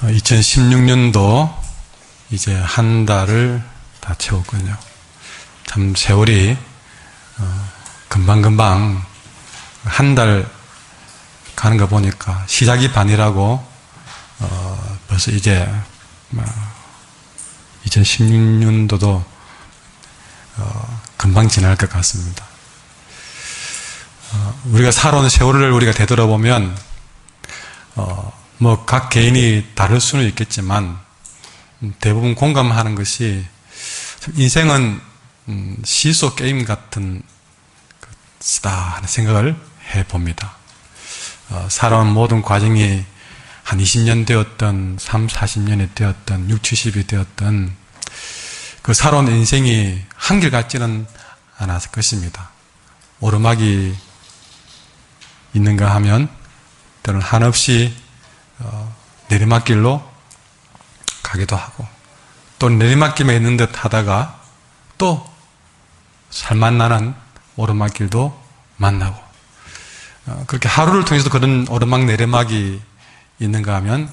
2016년도 이제 한 달을 다 채웠군요. 참 세월이 금방금방 한 달 가는 거 보니까 시작이 반이라고 벌써 이제 2016년도도 금방 지날 것 같습니다. 우리가 살아온 세월을 우리가 되돌아보면 뭐 각 개인이 다를 수는 있겠지만 대부분 공감하는 것이 인생은 시소 게임 같은 것이다 하는 생각을 해봅니다. 살아온 모든 과정이 한 20년 되었던 3, 40년이 되었던 6, 70이 되었던 그 살아온 인생이 한결같지는 않았을 것입니다. 오르막이 있는가 하면 때로는 한없이 내리막길로 가기도 하고 또 내리막길만 있는 듯 하다가 또 살맛나는 오르막길도 만나고 그렇게 하루를 통해서 그런 오르막 내리막이 있는가 하면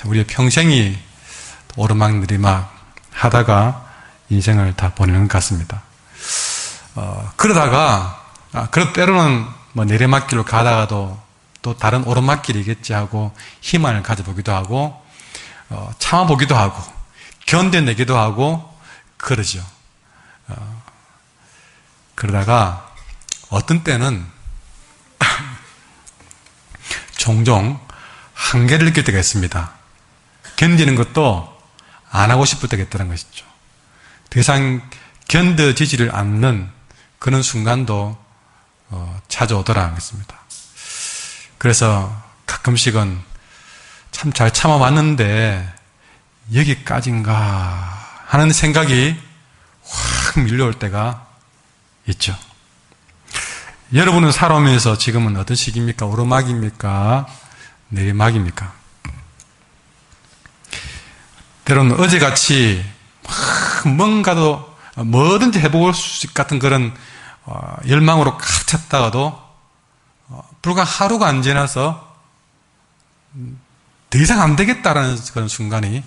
우리의 평생이 오르막 내리막 하다가 인생을 다 보내는 것 같습니다. 그러다가 때로는 뭐 내리막길로 가다가도 또 다른 오르막길이겠지 하고 희망을 가져보기도 하고 참아보기도 하고 견뎌내기도 하고 그러죠. 그러다가 어떤 때는 종종 한계를 느낄 때가 있습니다. 견디는 것도 안 하고 싶을 때가 있다는 것이죠. 더 이상 견뎌지지를 않는 그런 순간도 찾아오더라 하겠습니다. 그래서 가끔씩은 참 잘 참아왔는데 여기까지인가 하는 생각이 확 밀려올 때가 있죠. 여러분은 살아오면서 지금은 어떤 시기입니까? 오르막입니까? 내리막입니까? 때로는 어제같이 뭔가도 뭐든지 해볼 수 같은 그런 열망으로 가득 찼다가도 불과 하루가 안 지나서 더 이상 안 되겠다라는 그런 순간이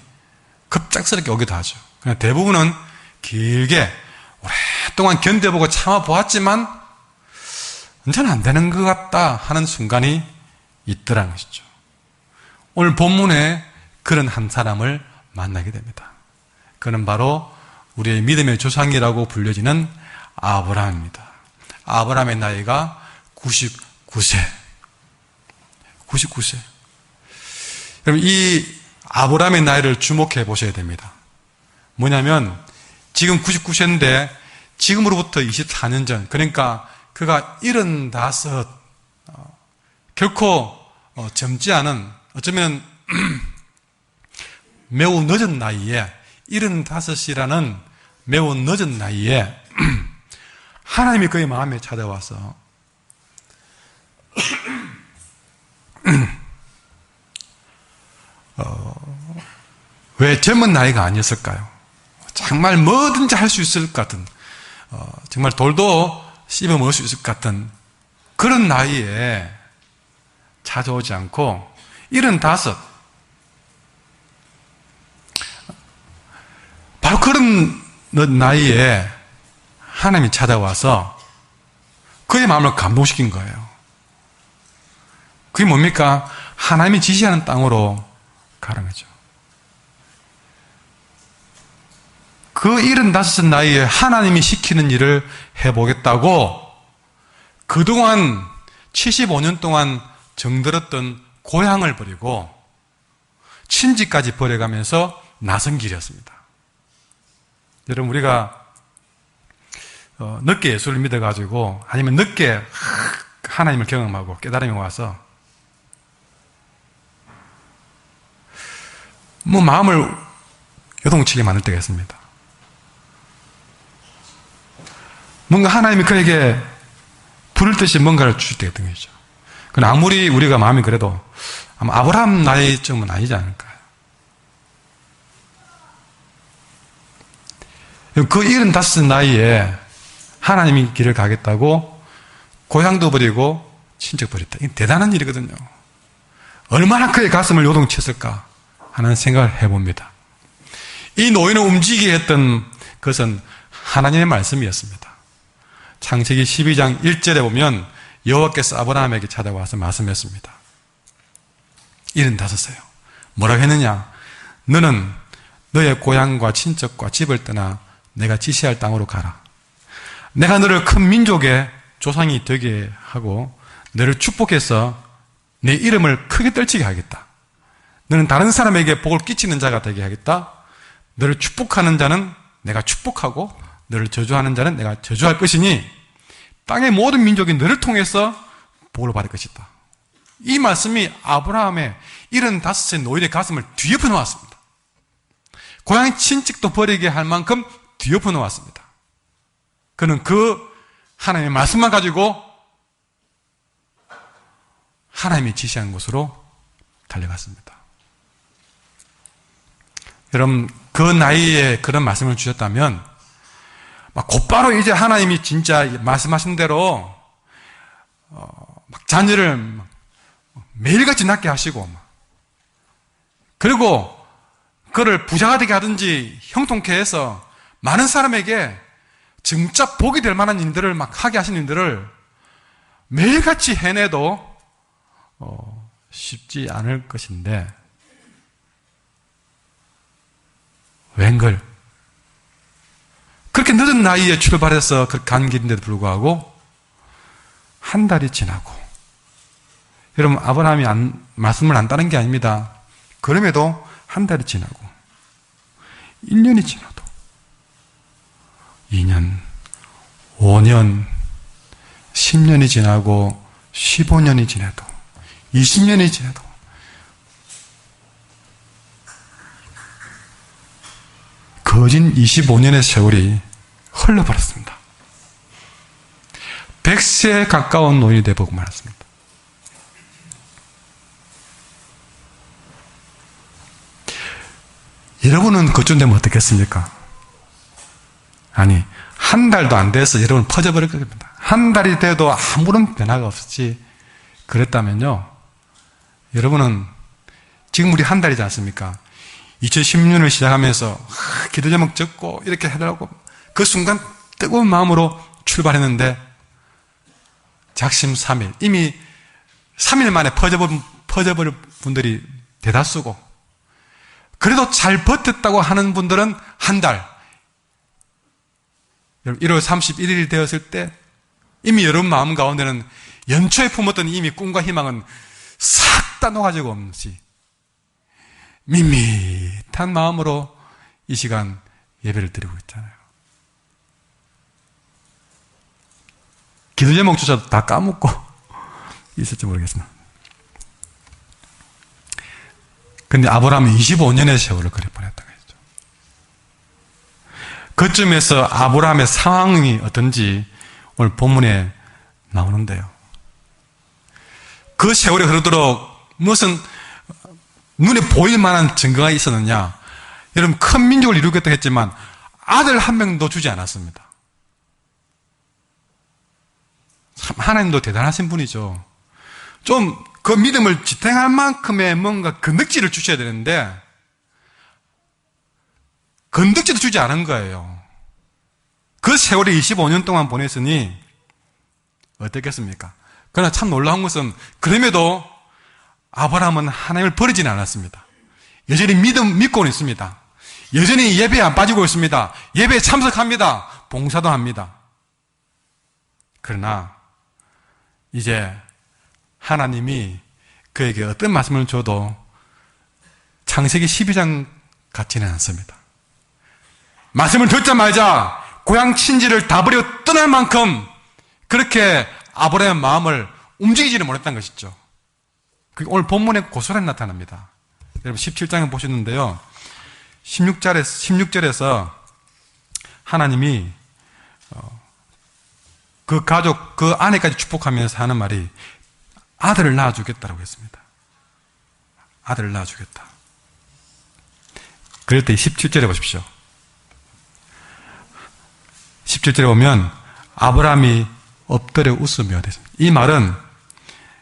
급작스럽게 오기도 하죠. 그냥 대부분은 길게 오랫동안 견뎌보고 참아보았지만 언제는 안 되는 것 같다 하는 순간이 있더라는 것이죠. 오늘 본문에 그런 한 사람을 만나게 됩니다. 그는 바로 우리의 믿음의 조상이라고 불려지는 아브라함입니다. 아브라함의 나이가 99세. 여러분, 이 아브라함의 나이를 주목해 보셔야 됩니다. 뭐냐면, 지금 99세인데, 지금으로부터 24년 전, 그러니까 그가 75, 결코 젊지 않은, 어쩌면 매우 늦은 나이에, 75이라는 매우 늦은 나이에, 하나님이 그의 마음에 찾아와서, 왜 젊은 나이가 아니었을까요? 정말 뭐든지 할 수 있을 것 같은, 정말 돌도 씹어 먹을 수 있을 것 같은 그런 나이에 찾아오지 않고 75, 바로 그런 나이에 하나님이 찾아와서 그의 마음을 감동시킨 거예요. 그게 뭡니까? 하나님이 지시하는 땅으로 가는 거죠. 그 75 나이에 하나님이 시키는 일을 해보겠다고 그동안 75년 동안 정들었던 고향을 버리고 친지까지 버려가면서 나선 길이었습니다. 여러분, 우리가 늦게 예수를 믿어가지고 아니면 늦게 하나님을 경험하고 깨달음이 와서 뭐 마음을 요동치게 만들 때가 있습니다. 뭔가 하나님이 그에게 부를 듯이 뭔가를 주실 때가 있던 것이죠. 그러나 아무리 우리가 마음이 그래도 아마 아브라함 나이쯤은 아니지 않을까요? 그 75 나이에 하나님이 길을 가겠다고 고향도 버리고 친척 버렸다. 이게 대단한 일이거든요. 얼마나 그의 가슴을 요동쳤을까? 하는 생각을 해봅니다. 이 노인을 움직이게 했던 것은 하나님의 말씀이었습니다. 창세기 12장 1절에 보면 여호와께서 아브라함에게 찾아와서 말씀했습니다. 75세요. 뭐라고 했느냐? 너는 너의 고향과 친척과 집을 떠나 내가 지시할 땅으로 가라. 내가 너를 큰 민족의 조상이 되게 하고 너를 축복해서 내 이름을 크게 떨치게 하겠다. 너는 다른 사람에게 복을 끼치는 자가 되게 하겠다. 너를 축복하는 자는 내가 축복하고 너를 저주하는 자는 내가 저주할 것이니 땅의 모든 민족이 너를 통해서 복을 받을 것이다. 이 말씀이 아브라함의 75세 노인의 가슴을 뒤엎어 놓았습니다. 고향 친척도 버리게 할 만큼 뒤엎어 놓았습니다. 그는 그 하나님의 말씀만 가지고 하나님이 지시한 곳으로 달려갔습니다. 여러분, 그 나이에 그런 말씀을 주셨다면 막 곧바로 이제 하나님이 진짜 말씀하신 대로 막 자녀를 매일같이 낳게 하시고 그리고 그를 부자가 되게 하든지 형통케 해서 많은 사람에게 진짜 복이 될 만한 일들을 막 하게 하신 일들을 매일같이 해내도 쉽지 않을 것인데 웬걸 그렇게 늦은 나이에 출발해서 그렇게 간 길인데도 불구하고 한 달이 지나고 여러분 아브라함이 말씀을 안 따른 게 아닙니다. 그럼에도 한 달이 지나고 1년이 지나도 2년, 5년, 10년이 지나고 15년이 지나도 20년이 지나도 거진 25년의 세월이 흘러버렸습니다. 100세에 가까운 노인이 되어보고 말았습니다. 여러분은 그쯤 되면 어떻겠습니까? 아니, 한 달도 안 돼서 여러분 퍼져버릴 겁니다. 한 달이 돼도 아무런 변화가 없이 그랬다면요, 여러분은 지금 우리 한 달이지 않습니까? 2016년을 시작하면서 기도 제목 적고 이렇게 해달라고 그 순간 뜨거운 마음으로 출발했는데 작심 3일, 이미 3일 만에 퍼져버릴 분들이 대다수고 그래도 잘 버텼다고 하는 분들은 한 달, 1월 31일이 되었을 때 이미 여러분 마음 가운데는 연초에 품었던 이미 꿈과 희망은 싹 다 녹아지고 없이 밋밋한 마음으로 이 시간 예배를 드리고 있잖아요. 기도 제목조차도 다 까먹고 있을지 모르겠습니다. 근데 아브라함은 25년의 세월을 그래 보냈다고 했죠. 그쯤에서 아브라함의 상황이 어떤지 오늘 본문에 나오는데요. 그 세월이 흐르도록 무슨 눈에 보일 만한 증거가 있었느냐? 여러분, 큰 민족을 이루겠다 했지만 아들 한 명도 주지 않았습니다. 참 하나님도 대단하신 분이죠. 좀 그 믿음을 지탱할 만큼의 뭔가 건덕지를 주셔야 되는데 건덕지도 주지 않은 거예요. 그 세월에 25년 동안 보냈으니 어떻겠습니까? 그러나 참 놀라운 것은 그럼에도 아브라함은 하나님을 버리지는 않았습니다. 여전히 믿고는 있습니다. 여전히 예배에 안 빠지고 있습니다. 예배에 참석합니다. 봉사도 합니다. 그러나 이제 하나님이 그에게 어떤 말씀을 줘도 창세기 12장 같지는 않습니다. 말씀을 듣자마자 고향 친지를 다 버리고 떠날 만큼 그렇게 아브라함의 마음을 움직이지는 못했다는 것이죠. 오늘 본문에 고스란히 나타납니다. 여러분 17장에 보셨는데요. 16절에서 하나님이 그 가족, 그 아내까지 축복하면서 하는 말이 아들을 낳아주겠다라고 했습니다. 아들을 낳아주겠다. 그럴 때 17절에 보십시오. 17절에 보면 아브라함이 엎드려 웃으며 됐습니다. 이 말은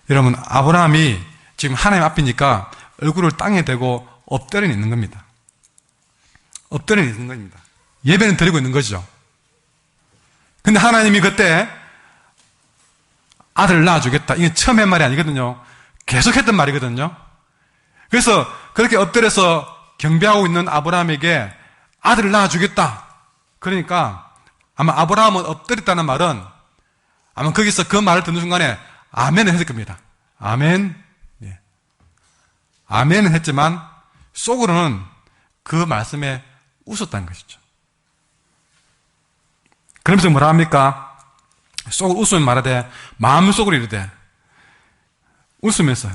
여러분 아브라함이 지금 하나님 앞이니까 얼굴을 땅에 대고 엎드려 있는 겁니다. 엎드려 있는 겁니다. 예배는 드리고 있는 거죠. 근데 하나님이 그때 아들을 낳아주겠다. 이게 처음 한 말이 아니거든요. 계속 했던 말이거든요. 그래서 그렇게 엎드려서 경배하고 있는 아브라함에게 아들을 낳아주겠다. 그러니까 아마 아브라함은 엎드렸다는 말은 아마 거기서 그 말을 듣는 순간에 아멘을 했을 겁니다. 아멘. 예. 아멘은 했지만 속으로는 그 말씀에 웃었다는 것이죠. 그러면서 뭐라 합니까? 속으로 웃으면 말하되 마음속으로 이르되 웃으면서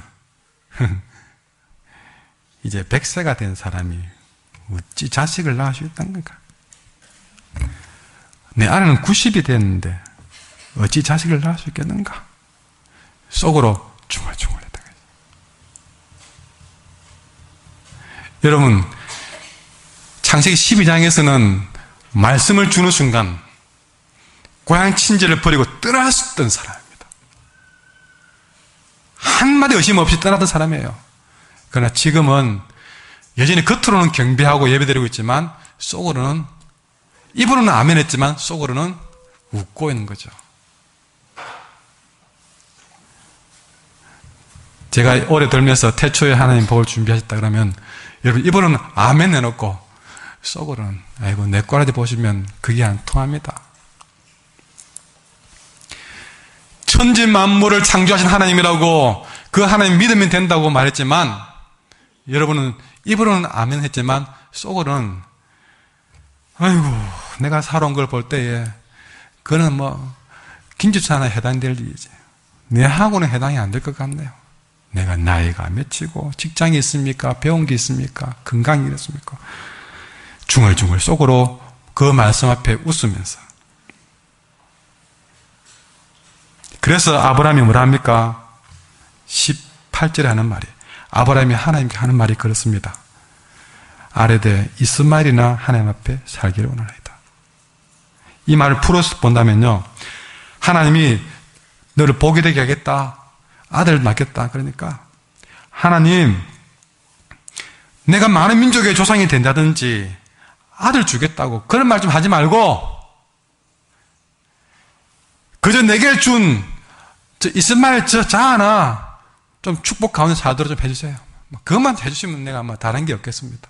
이제 100세가 된 사람이 어찌 자식을 낳을 수 있다는 건가? 내 아내는 90이 됐는데 어찌 자식을 낳을 수 있겠는가? 속으로 중얼중얼했다. 여러분, 창세기 12장에서는 말씀을 주는 순간 고향 친지를 버리고 떠났던 사람입니다. 한마디 의심 없이 떠났던 사람이에요. 그러나 지금은 여전히 겉으로는 경배하고 예배드리고 있지만 속으로는, 입으로는 아멘 했지만 속으로는 웃고 있는 거죠. 제가 오래 들면서 태초에 하나님 복을 준비하셨다 그러면 여러분 입으로는 아멘 해놓고 속으로는 아이고 내 꼬라지 보시면 그게 안 통합니다. 천지 만물을 창조하신 하나님이라고 그 하나님 믿으면 된다고 말했지만 여러분은 입으로는 아멘 했지만 속으로는 아이고 내가 살아온 걸 볼 때에 그는 뭐 김집사나 해당될 일이지 내하고는 해당이 안 될 것 같네요. 내가 나이가 몇이고 직장이 있습니까? 배운 게 있습니까? 건강이 이렇습니까? 중얼중얼 속으로 그 말씀 앞에 웃으면서. 그래서 아브라함이 뭐라 합니까? 18절에 하는 말이 아브라함이 하나님께 하는 말이 그렇습니다. 아래되 이스마엘이나 하나님 앞에 살기를 원하나이다. 이 말을 풀어서 본다면요, 하나님이 너를 복이 되게 하겠다, 아들을 낳겠다. 그러니까 하나님 내가 많은 민족의 조상이 된다든지 아들 주겠다고 그런 말 좀 하지 말고 그저 내게 준 이스마엘 자 하나 좀 축복 가운데 살도록 좀 해주세요. 그것만 해주시면 내가 아마 다른 게 없겠습니다.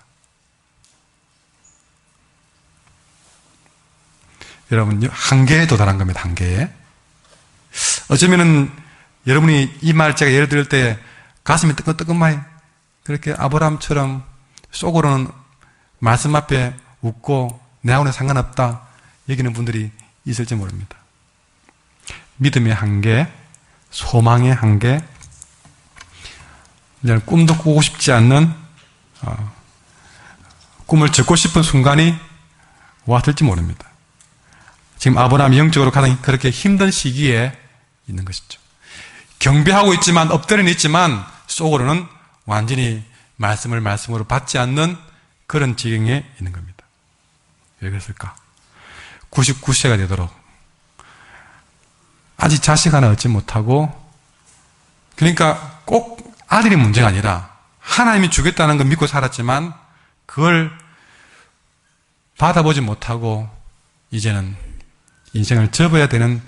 여러분 한계에 도달한 겁니다. 한계에. 어쩌면은 여러분이 이 말 제가 예를 들을 때 가슴이 뜨끈뜨끈하게 그렇게 아브라함처럼 속으로는 말씀 앞에 웃고 내하고는 상관없다 여기는 분들이 있을지 모릅니다. 믿음의 한계, 소망의 한계, 꿈도 꾸고 싶지 않는 꿈을 접고 싶은 순간이 왔을지 모릅니다. 지금 아브라함이 영적으로 가장 그렇게 힘든 시기에 있는 것이죠. 경배하고 있지만 엎드려는 있지만 속으로는 완전히 말씀을 말씀으로 받지 않는 그런 지경에 있는 겁니다. 왜 그랬을까? 99세가 되도록 아직 자식 하나 얻지 못하고, 그러니까 꼭 아들이 문제가 아니라 하나님이 주겠다는 걸 믿고 살았지만 그걸 받아보지 못하고 이제는 인생을 접어야 되는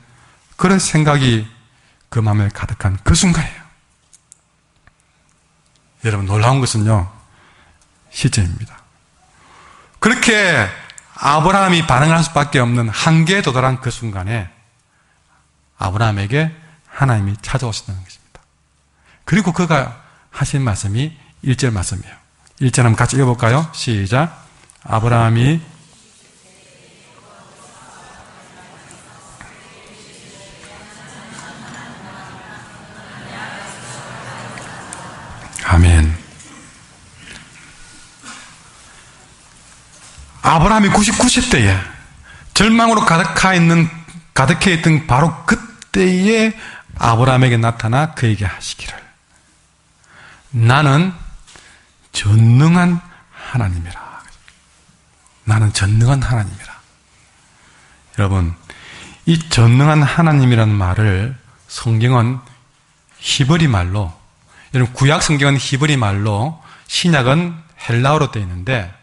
그런 생각이 그 마음에 가득한 그 순간이에요. 여러분 놀라운 것은요, 시점입니다. 그렇게 아브라함이 반응할 수밖에 없는 한계에 도달한 그 순간에 아브라함에게 하나님이 찾아오셨다는 것입니다. 그리고 그가 하신 말씀이 1절 말씀이에요. 1절 한번 같이 읽어볼까요? 시작. 아브라함이 아멘. 아브라함이 99세때에 절망으로 가득해 있던 바로 그때에 아브라함에게 나타나 그에게 하시기를 나는 전능한 하나님이라. 나는 전능한 하나님이라. 여러분, 이 전능한 하나님이라는 말을 성경은 히브리 말로, 여러분 구약 성경은 히브리 말로, 신약은 헬라어로 되어 있는데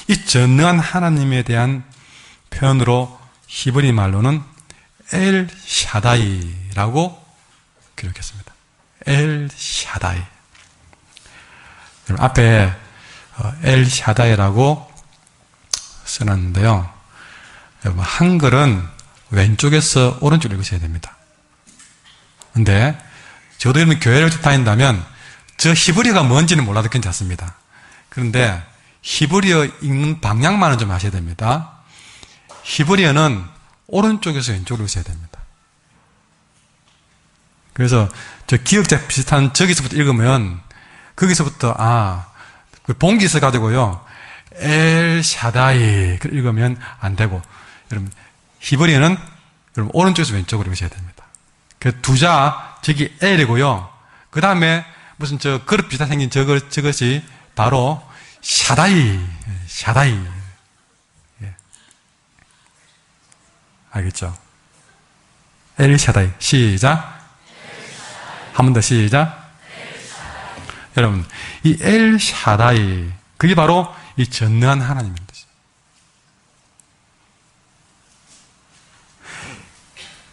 이 전능한 하나님에 대한 표현으로 히브리 말로는 엘 샤다이라고 기록했습니다. 엘 샤다이. 앞에 엘 샤다이라고 써놨는데요. 여러분, 한글은 왼쪽에서 오른쪽으로 읽으셔야 됩니다. 근데 저도 이런 교회를 다닌다면 저 히브리어가 뭔지는 몰라도 괜찮습니다. 그런데 히브리어 읽는 방향만은 좀 아셔야 됩니다. 히브리어는 오른쪽에서 왼쪽으로 읽으셔야 됩니다. 그래서 저 기역자 비슷한 저기서부터 읽으면 거기서부터 본기 있어가지고요 엘 샤다이 읽으면 안 되고, 여러분 히브리어는 여러분 오른쪽에서 왼쪽으로 읽으셔야 됩니다. 그 두자 저기 엘이고요. 그 다음에 무슨 저 그릇 비슷하게 생긴 저것이 바로 샤다이. 예. 알겠죠? 엘 샤다이. 시작. 한 번 더 시작. 여러분, 이 엘 샤다이, 그게 바로 이 전능한 하나님입니다.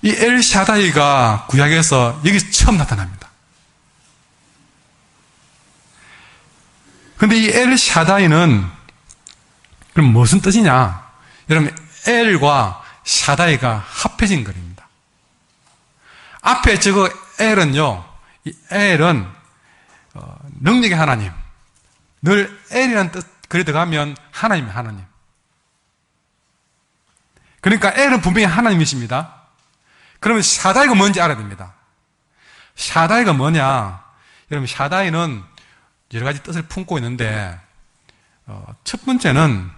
이 엘 샤다이가 구약에서 여기서 처음 나타납니다. 근데 이 엘 샤다이는 그럼 무슨 뜻이냐? 여러분, 엘과 샤다이가 합해진 글입니다. 앞에 저거 엘은요, 이 엘은 능력의 하나님. 늘 엘이라는 뜻, 그래 들어가면 하나님이 하나님. 그러니까 엘은 분명히 하나님이십니다. 그러면 샤다이가 뭔지 알아야 됩니다. 샤다이가 뭐냐? 여러분, 샤다이는 여러 가지 뜻을 품고 있는데, 첫 번째는,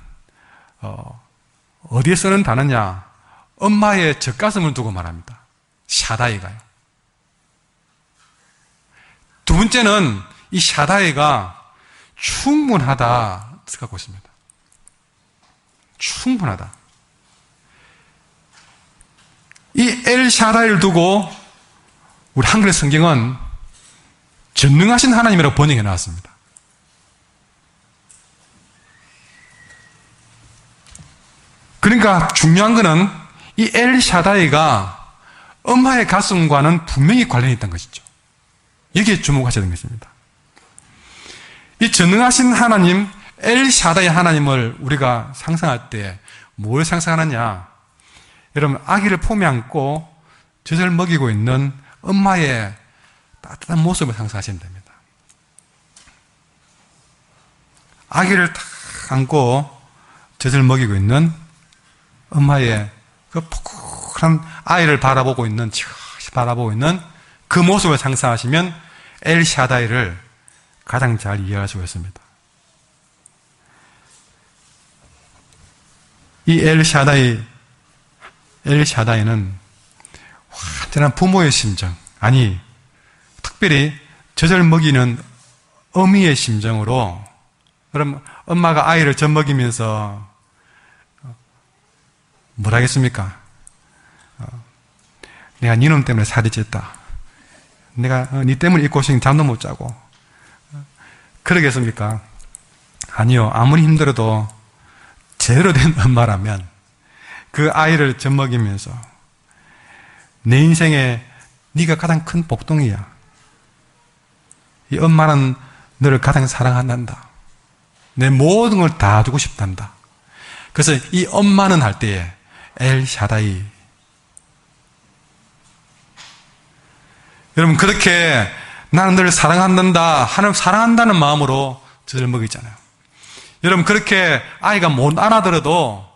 어디에 쓰는 단어냐? 엄마의 젖가슴을 두고 말합니다. 샤다이가요. 두 번째는 이 샤다이가 충분하다 생각하고 있습니다. 충분하다. 이 엘 샤다이를 두고 우리 한글의 성경은 전능하신 하나님이라고 번역해 놨습니다. 그러니까 중요한 것은 이 엘 샤다이가 엄마의 가슴과는 분명히 관련이 있다는 것이죠. 여기에 주목하셔야 되는 것입니다. 이 전능하신 하나님, 엘 샤다이 하나님을 우리가 상상할 때 뭘 상상하느냐? 여러분, 아기를 품에 안고 젖을 먹이고 있는 엄마의 따뜻한 모습을 상상하시면 됩니다. 아기를 탁 안고 젖을 먹이고 있는 엄마의 그 푸근한 아이를 바라보고 있는, 바라보고 있는 그 모습을 상상하시면 엘 샤다이를 가장 잘 이해할 수가 있습니다. 이 엘 샤다이는 완전한 부모의 심정, 아니, 특별히 젖을 먹이는 어미의 심정으로, 그럼 엄마가 아이를 젖 먹이면서 뭘 하겠습니까? 내가 니놈 때문에 살이 쪘다. 내가 니 때문에 이 고생 잠도 못 자고. 그러겠습니까? 아니요. 아무리 힘들어도 제대로 된 엄마라면 그 아이를 젖먹이면서 내 인생에 네가 가장 큰 복덩이야. 이 엄마는 너를 가장 사랑한단다. 내 모든 걸 다 주고 싶단다. 그래서 이 엄마는 할 때에 엘 샤다이. 여러분, 그렇게 나는 너를 사랑한단다, 하나님 사랑한다는 마음으로 젖을 먹이잖아요. 여러분, 그렇게 아이가 못 알아들어도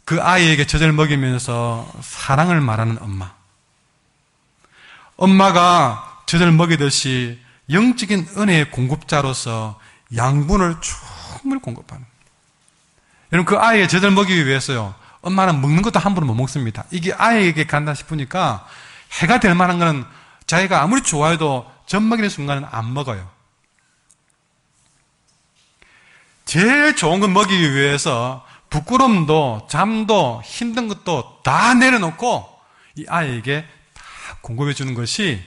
그 아이에게 젖을 먹이면서 사랑을 말하는 엄마. 엄마가 젖을 먹이듯이 영적인 은혜의 공급자로서 양분을 충분히 공급하는. 여러분, 그 아이의 젖을 먹이기 위해서요, 엄마는 먹는 것도 함부로 못 먹습니다. 이게 아이에게 간다 싶으니까 해가 될 만한 거는 자기가 아무리 좋아해도 젖 먹이는 순간은 안 먹어요. 제일 좋은 건 먹이기 위해서 부끄러움도 잠도 힘든 것도 다 내려놓고 이 아이에게 다 공급해 주는 것이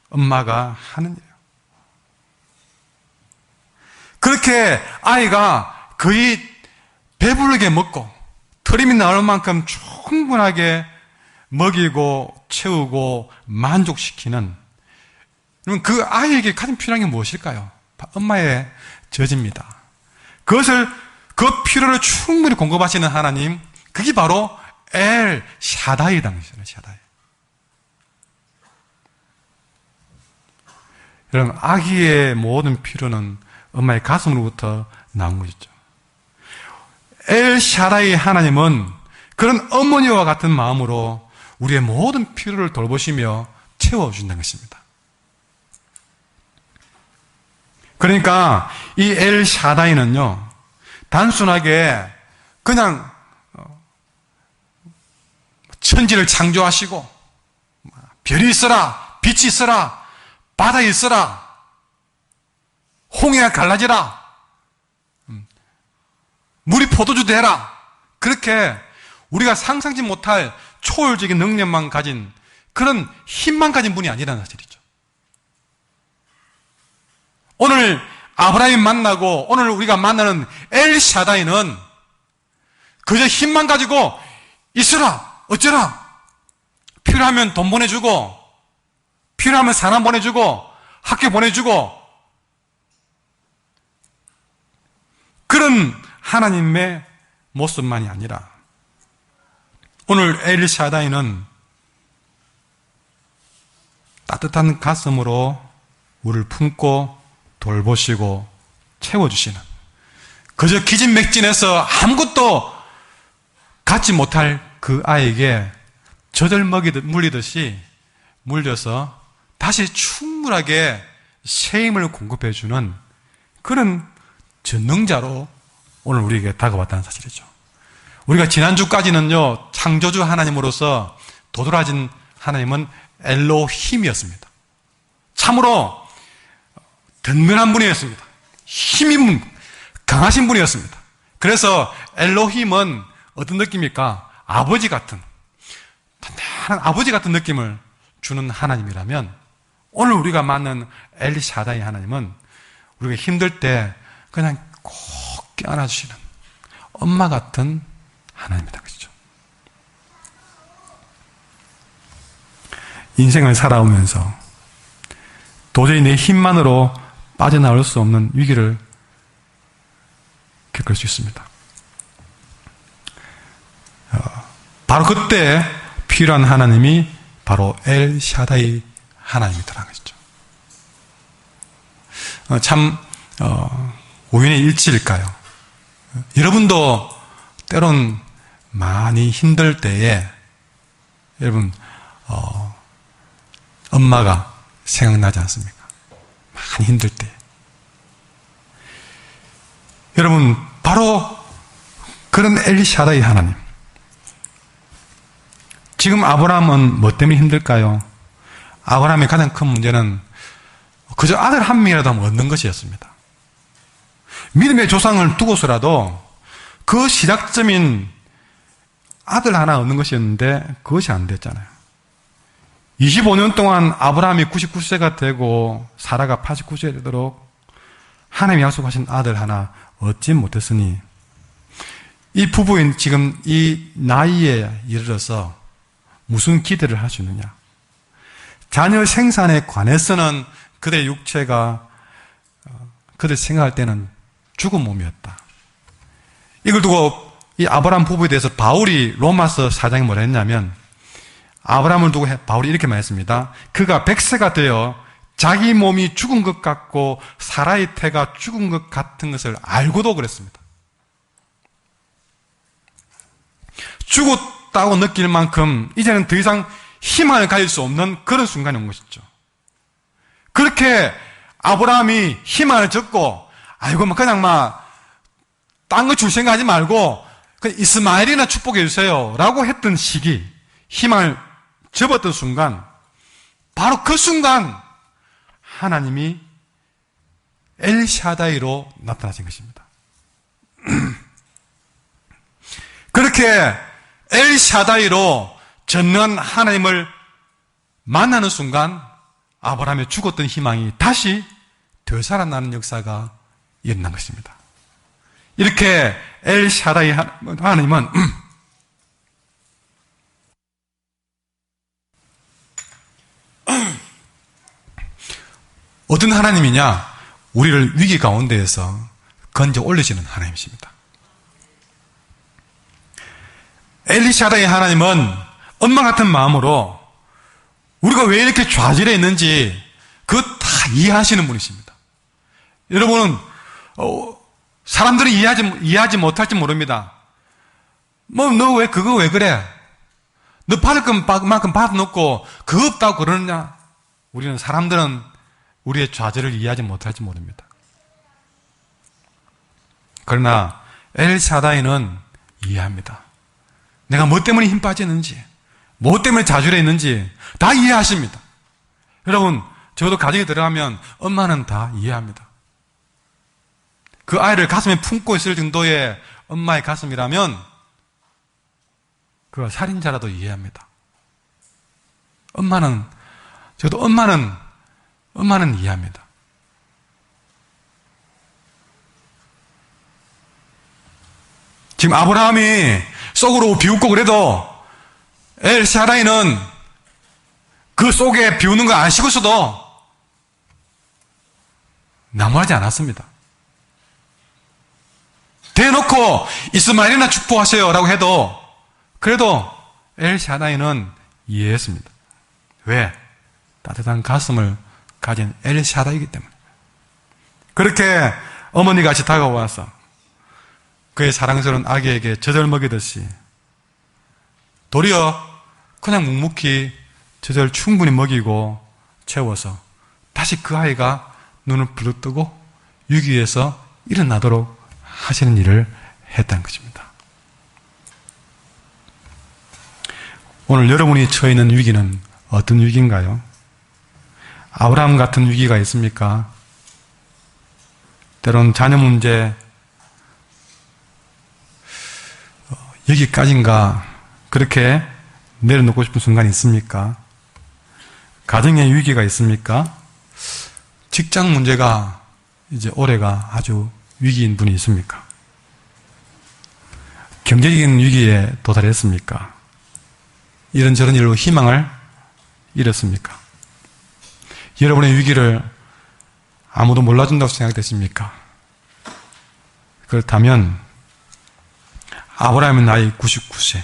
엄마가 하는 일이에요. 그렇게 아이가 거의 배부르게 먹고 트림이 나올 만큼 충분하게 먹이고 채우고 만족시키는, 그 아이에게 가장 필요한 게 무엇일까요? 엄마의 젖입니다. 그것을, 그 필요를 충분히 공급하시는 하나님, 그게 바로 엘 샤다이 당시잖아요. 샤다이. 여러분, 아기의 모든 필요는 엄마의 가슴으로부터 나온 것이죠. 엘 샤다이 하나님은 그런 어머니와 같은 마음으로 우리의 모든 필요를 돌보시며 채워준다는 것입니다. 그러니까 이 엘 샤다이는요, 단순하게 그냥 천지를 창조하시고 별이 있어라, 빛이 있어라, 바다에 있어라, 홍해가 갈라지라, 물이 포도주 되라, 그렇게 우리가 상상치 못할 초월적인 능력만 가진, 그런 힘만 가진 분이 아니라는 사실이죠. 오늘 아브라함이 만나고 오늘 우리가 만나는 엘 샤다이는 그저 힘만 가지고 있으라, 어쩌라, 필요하면 돈 보내주고, 필요하면 사람 보내주고, 학교 보내주고, 그런 하나님의 모습만이 아니라 오늘 엘 샤다이는 따뜻한 가슴으로 우리를 품고 돌보시고 채워주시는, 그저 기진맥진해서 아무것도 갖지 못할 그 아이에게 젖을 물리듯이 물려서 다시 충분하게 새 힘을 공급해주는 그런 전능자로 오늘 우리에게 다가왔다는 사실이죠. 우리가 지난주까지는요, 창조주 하나님으로서 도드라진 하나님은 엘로힘이었습니다. 참으로 든든한 분이었습니다. 힘이 강하신 분이었습니다. 그래서 엘로힘은 어떤 느낌입니까? 아버지 같은, 단단한 아버지 같은 느낌을 주는 하나님이라면, 오늘 우리가 만난 엘 샤다이 하나님은 우리가 힘들 때 그냥 꼭 껴안아주시는 엄마 같은 하나님이다, 그렇죠? 인생을 살아오면서 도저히 내 힘만으로 빠져나올 수 없는 위기를 겪을 수 있습니다. 바로 그때 필요한 하나님이 바로 엘 샤다이 하나님이더라는 것이죠. 참 우연의 일치일까요? 여러분도 때론 많이 힘들 때에 여러분 엄마가 생각나지 않습니까? 많이 힘들 때. 여러분, 바로 그런 엘 샤다이 하나님. 지금 아브라함은 뭐 때문에 힘들까요? 아브라함의 가장 큰 문제는 그저 아들 한 명이라도 얻는 것이었습니다. 믿음의 조상을 두고서라도 그 시작점인 아들 하나 얻는 것이었는데 그것이 안 됐잖아요. 25년 동안 아브라함이 99세가 되고 사라가 89세가 되도록 하나님이 약속하신 아들 하나 얻지 못했으니 이 부부인 지금 이 나이에 이르러서 무슨 기대를 할 수 있느냐? 자녀 생산에 관해서는 그들의 육체가 그들 생각할 때는 죽은 몸이었다. 이걸 두고 이 아브라함 부부에 대해서 바울이 로마서 4장에 뭐라 했냐면, 아브라함을 두고 바울이 이렇게 말했습니다. 그가 100세가 되어 자기 몸이 죽은 것 같고 사라의 태가 죽은 것 같은 것을 알고도 그랬습니다. 죽었다고 느낄 만큼 이제는 더 이상 희망을 가질 수 없는 그런 순간이 온 것이죠. 그렇게 아브라함이 희망을 졌고, 아이고 그냥 딴 거 줄 생각하지 말고 그냥 이스마엘이나 축복해 주세요 라고 했던 시기, 희망을 접었던 순간, 바로 그 순간 하나님이 엘 샤다이로 나타나신 것입니다. 그렇게 엘 샤다이로 전능한 하나님을 만나는 순간 아브라함의 죽었던 희망이 다시 되살아나는 역사가 일어난 것입니다. 이렇게 엘샤다이 하나님은 어떤 하나님이냐? 우리를 위기 가운데에서 건져 올리시는 하나님이십니다. 엘샤다이 하나님은 엄마 같은 마음으로 우리가 왜 이렇게 좌절해 있는지 그것 다 이해하시는 분이십니다. 여러분은 사람들이 이해하지 못할지 모릅니다. 너 그거 왜 그래? 너 받을 것만큼 받아놓고 그거 없다고 그러느냐? 사람들은 우리의 좌절을 이해하지 못할지 모릅니다. 그러나 엘샤다이는 이해합니다. 내가 뭐 때문에 힘 빠졌는지, 뭐 때문에 좌절해 있는지 다 이해하십니다. 여러분, 저도 가정에 들어가면 엄마는 다 이해합니다. 그 아이를 가슴에 품고 있을 정도의 엄마의 가슴이라면 그 살인자라도 이해합니다. 저도 엄마는 이해합니다. 지금 아브라함이 속으로 비웃고 그래도 엘샤다이는 그 속에 비우는 거 아시고서도 나무하지 않았습니다. 대놓고 이스마엘이나 축복하세요 라고 해도 그래도 엘샤다이는 이해했습니다. 왜? 따뜻한 가슴을 가진 엘샤다이기 때문에. 그렇게 어머니같이 다가와서 그의 사랑스러운 아기에게 젖을 먹이듯이 도리어 그냥 묵묵히 젖을 충분히 먹이고 채워서 다시 그 아이가 눈을 부릅뜨고 위기에서 일어나도록 하시는 일을 했다는 것입니다. 오늘 여러분이 처해 있는 위기는 어떤 위기인가요? 아브라함 같은 위기가 있습니까? 때론 자녀 문제, 여기까지인가 그렇게 내려놓고 싶은 순간이 있습니까? 가정의 위기가 있습니까? 직장 문제가 이제 올해가 아주 위기인 분이 있습니까? 경제적인 위기에 도달했습니까? 이런저런 일로 희망을 잃었습니까? 여러분의 위기를 아무도 몰라준다고 생각되십니까? 그렇다면 아브라함의 나이 99세,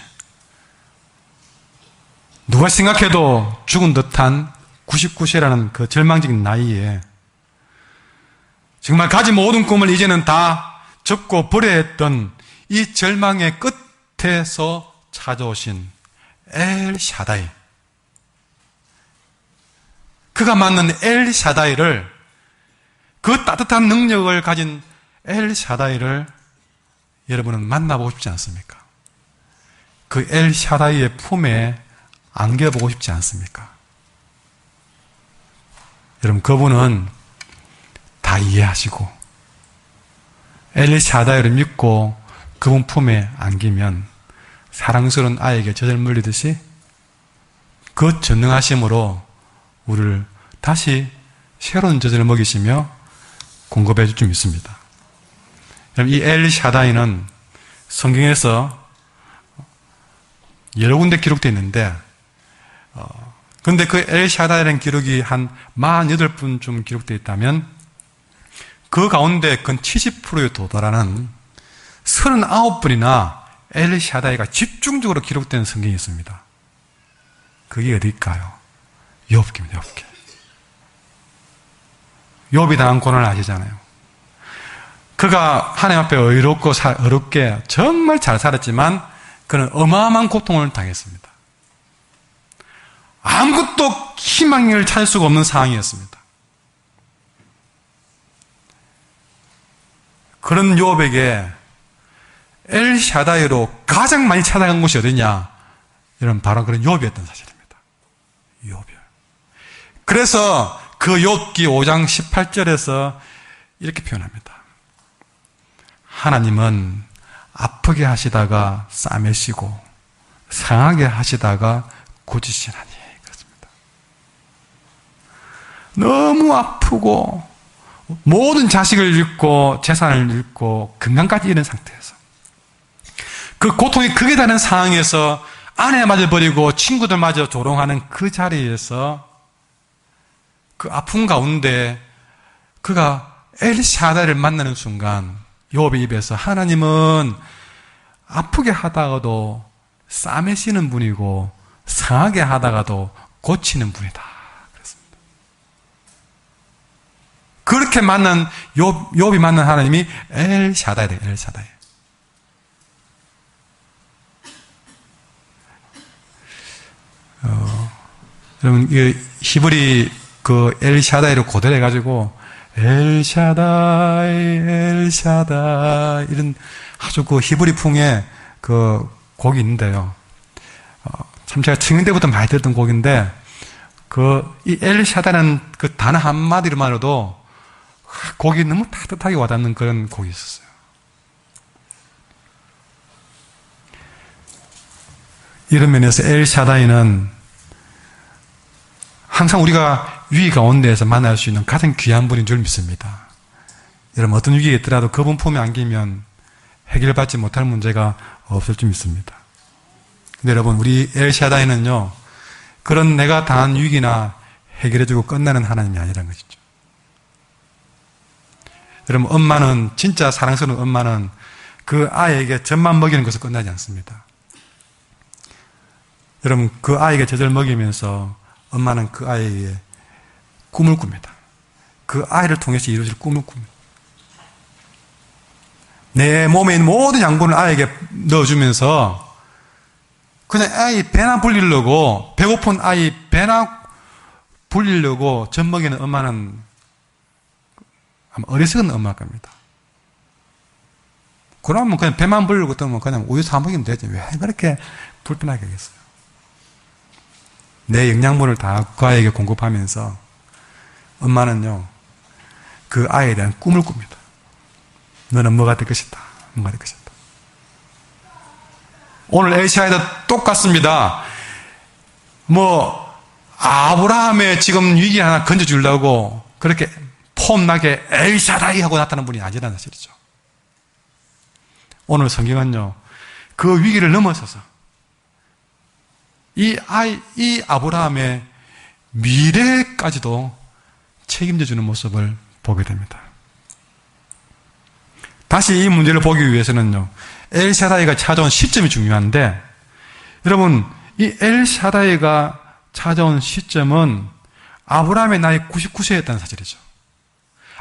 누가 생각해도 죽은 듯한 99세라는 그 절망적인 나이에 정말 가진 모든 꿈을 이제는 다 접고 버려야 했던 이 절망의 끝에서 찾아오신 엘샤다이, 그가 맞는 엘샤다이를, 그 따뜻한 능력을 가진 엘샤다이를 여러분은 만나보고 싶지 않습니까? 그 엘샤다이의 품에 안겨보고 싶지 않습니까? 여러분, 그분은 다 이해하시고 엘샤다이를 믿고 그분 품에 안기면 사랑스러운 아이에게 젖을 물리듯이 그 전능하심으로 우리를 다시 새로운 젖을 먹이시며 공급해 줄 줄 믿습니다. 이 엘샤다이는 성경에서 여러 군데 기록되어 있는데, 근데 그 엘샤다이라는 기록이 한 48분쯤 기록되어 있다면 그 가운데 근 70%에 도달하는 39분이나 엘샤다이가 집중적으로 기록된 성경이 있습니다. 그게 어딜까요? 욥기입니다. 욥기. 욥이 당한 고난을 아시잖아요. 그가 하나님 앞에 어렵게 정말 잘 살았지만 그는 어마어마한 고통을 당했습니다. 아무것도 희망을 찾을 수가 없는 상황이었습니다. 그런 욥에게 엘샤다이로 가장 많이 찾아간 곳이 어디냐? 이런 바로 그런 욥이었던 사실입니다. 욥이요. 그래서 그 욥기 5장 18절에서 이렇게 표현합니다. 하나님은 아프게 하시다가 싸매시고 상하게 하시다가 고치시나니. 그렇습니다. 너무 아프고 모든 자식을 잃고 재산을 잃고 건강까지 잃은 상태에서 그 고통이 극에 달하는 상황에서 아내마저 버리고 친구들마저 조롱하는 그 자리에서 그 아픔 가운데 그가 엘샤다이를 만나는 순간 욥의 입에서 하나님은 아프게 하다가도 싸매시는 분이고 상하게 하다가도 고치는 분이다. 그랬습니다. 그렇게 만난 욥이 만난 하나님이 엘샤다이래요. 엘샤다이. 여러분 히브리 그 엘샤다이를 고대로 해가지고 엘샤다이 엘샤다이 이런 아주 그 히브리풍의 그 곡이 있는데요. 참 제가 청년 때부터 많이 들었던 곡인데 이 엘샤다이라는 그 단어 한마디로만으로도 곡이 너무 따뜻하게 와닿는 그런 곡이 있었어요. 이런 면에서 엘샤다이는 항상 우리가 위기 가운데에서 만날 수 있는 가장 귀한 분인 줄 믿습니다. 여러분 어떤 위기가 있더라도 그분 품에 안기면 해결받지 못할 문제가 없을 줄 믿습니다. 근데 여러분 우리 엘샤다이는요 그런 내가 당한 위기나 해결해주고 끝나는 하나님이 아니라는 것이죠. 여러분 엄마는 진짜 사랑스러운 엄마는 그 아이에게 젖만 먹이는 것으로 끝나지 않습니다. 여러분 그 아이에게 젖을 먹이면서 엄마는 그 아이에게 꿈을 꿉니다. 그 아이를 통해서 이루어질 꿈을 꿉니다. 내 몸에 있는 모든 양분을 아이에게 넣어주면서 그냥 아이 배나 불리려고 배고픈 아이 배나 불리려고 젖 먹이는 엄마는 아마 어리석은 엄마일 겁니다. 그러면 그냥 배만 불리고 뜨면 그냥 우유 사 먹이면 되지. 왜 그렇게 불편하게 하겠어요? 내 영양분을 다 그 아이에게 공급하면서 엄마는요, 그 아이에 대한 꿈을 꿉니다. 너는 뭐가 될 것이다. 뭐가 될 것이다. 오늘 엘샤다이도 똑같습니다. 아브라함의 지금 위기 하나 건져주려고 그렇게 폼나게 엘샤다이 하고 나타난 분이 아니라는 사실이죠. 오늘 성경은요, 그 위기를 넘어서서 이 아브라함의 미래까지도 책임져주는 모습을 보게 됩니다. 다시 이 문제를 보기 위해서는요, 엘샤다이가 찾아온 시점이 중요한데, 여러분, 이 엘샤다이가 찾아온 시점은 아브라함의 나이 99세였다는 사실이죠.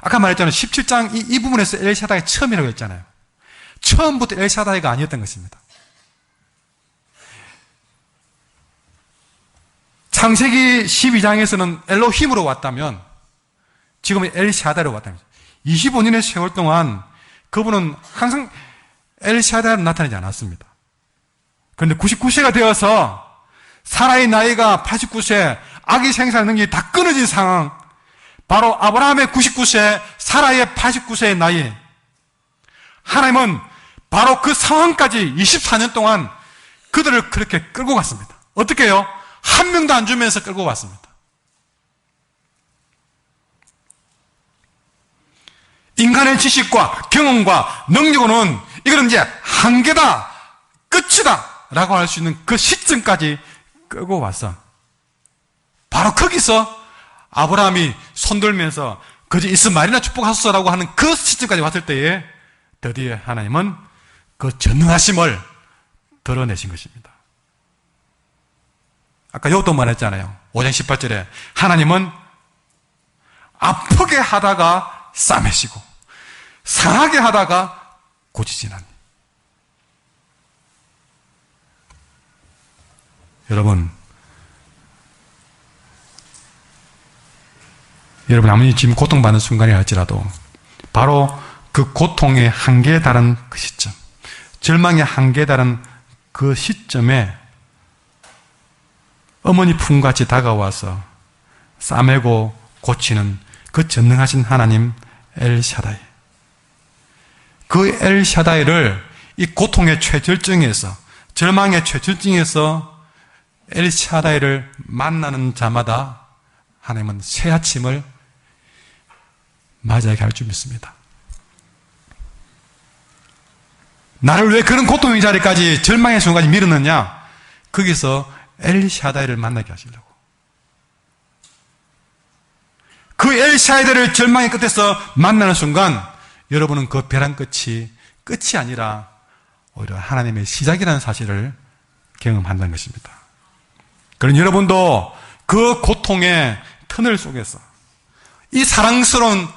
아까 말했잖아요. 17장 이 부분에서 엘샤다이 처음이라고 했잖아요. 처음부터 엘샤다이가 아니었던 것입니다. 창세기 12장에서는 엘로힘으로 왔다면 지금은 엘샤다이로 왔다는 거죠. 25년의 세월 동안 그분은 항상 엘샤다이로 나타나지 않았습니다. 그런데 99세가 되어서 사라의 나이가 89세, 아기 생산 능력이 다 끊어진 상황, 바로 아브라함의 99세, 사라의 89세의 나이, 하나님은 바로 그 상황까지 24년 동안 그들을 그렇게 끌고 갔습니다. 어떻게 해요? 한 명도 안 주면서 끌고 갔습니다. 인간의 지식과 경험과 능력으로는 이거는 이제 한계다, 끝이다 라고 할 수 있는 그 시점까지 끌고 왔어. 바로 거기서 아브라함이 손들면서 거저 이스마엘이나 축복하소서라고 하는 그 시점까지 왔을 때에 드디어 하나님은 그 전능하심을 드러내신 것입니다. 아까 욥도 말했잖아요. 5장 18절에 하나님은 아프게 하다가 싸매시고 상하게 하다가 고치시나니. 여러분 아무리 지금 고통받는 순간이 할지라도 바로 그 고통의 한계에 달한 그 시점, 절망의 한계에 달한 그 시점에 어머니 품같이 다가와서 싸매고 고치는 그 전능하신 하나님 엘샤다이. 그 엘샤다이를 이 고통의 최절정에서, 절망의 최절정에서 엘샤다이를 만나는 자마다 하나님은 새 아침을 맞이하게 할 줄 믿습니다. 나를 왜 그런 고통의 자리까지, 절망의 순간까지 밀었느냐? 거기서 엘샤다이를 만나게 하시려고. 그 엘샤다이를 절망의 끝에서 만나는 순간 여러분은 그 벼랑 끝이 아니라 오히려 하나님의 시작이라는 사실을 경험한다는 것입니다. 그럼 여러분도 그 고통의 터널 속에서 이 사랑스러운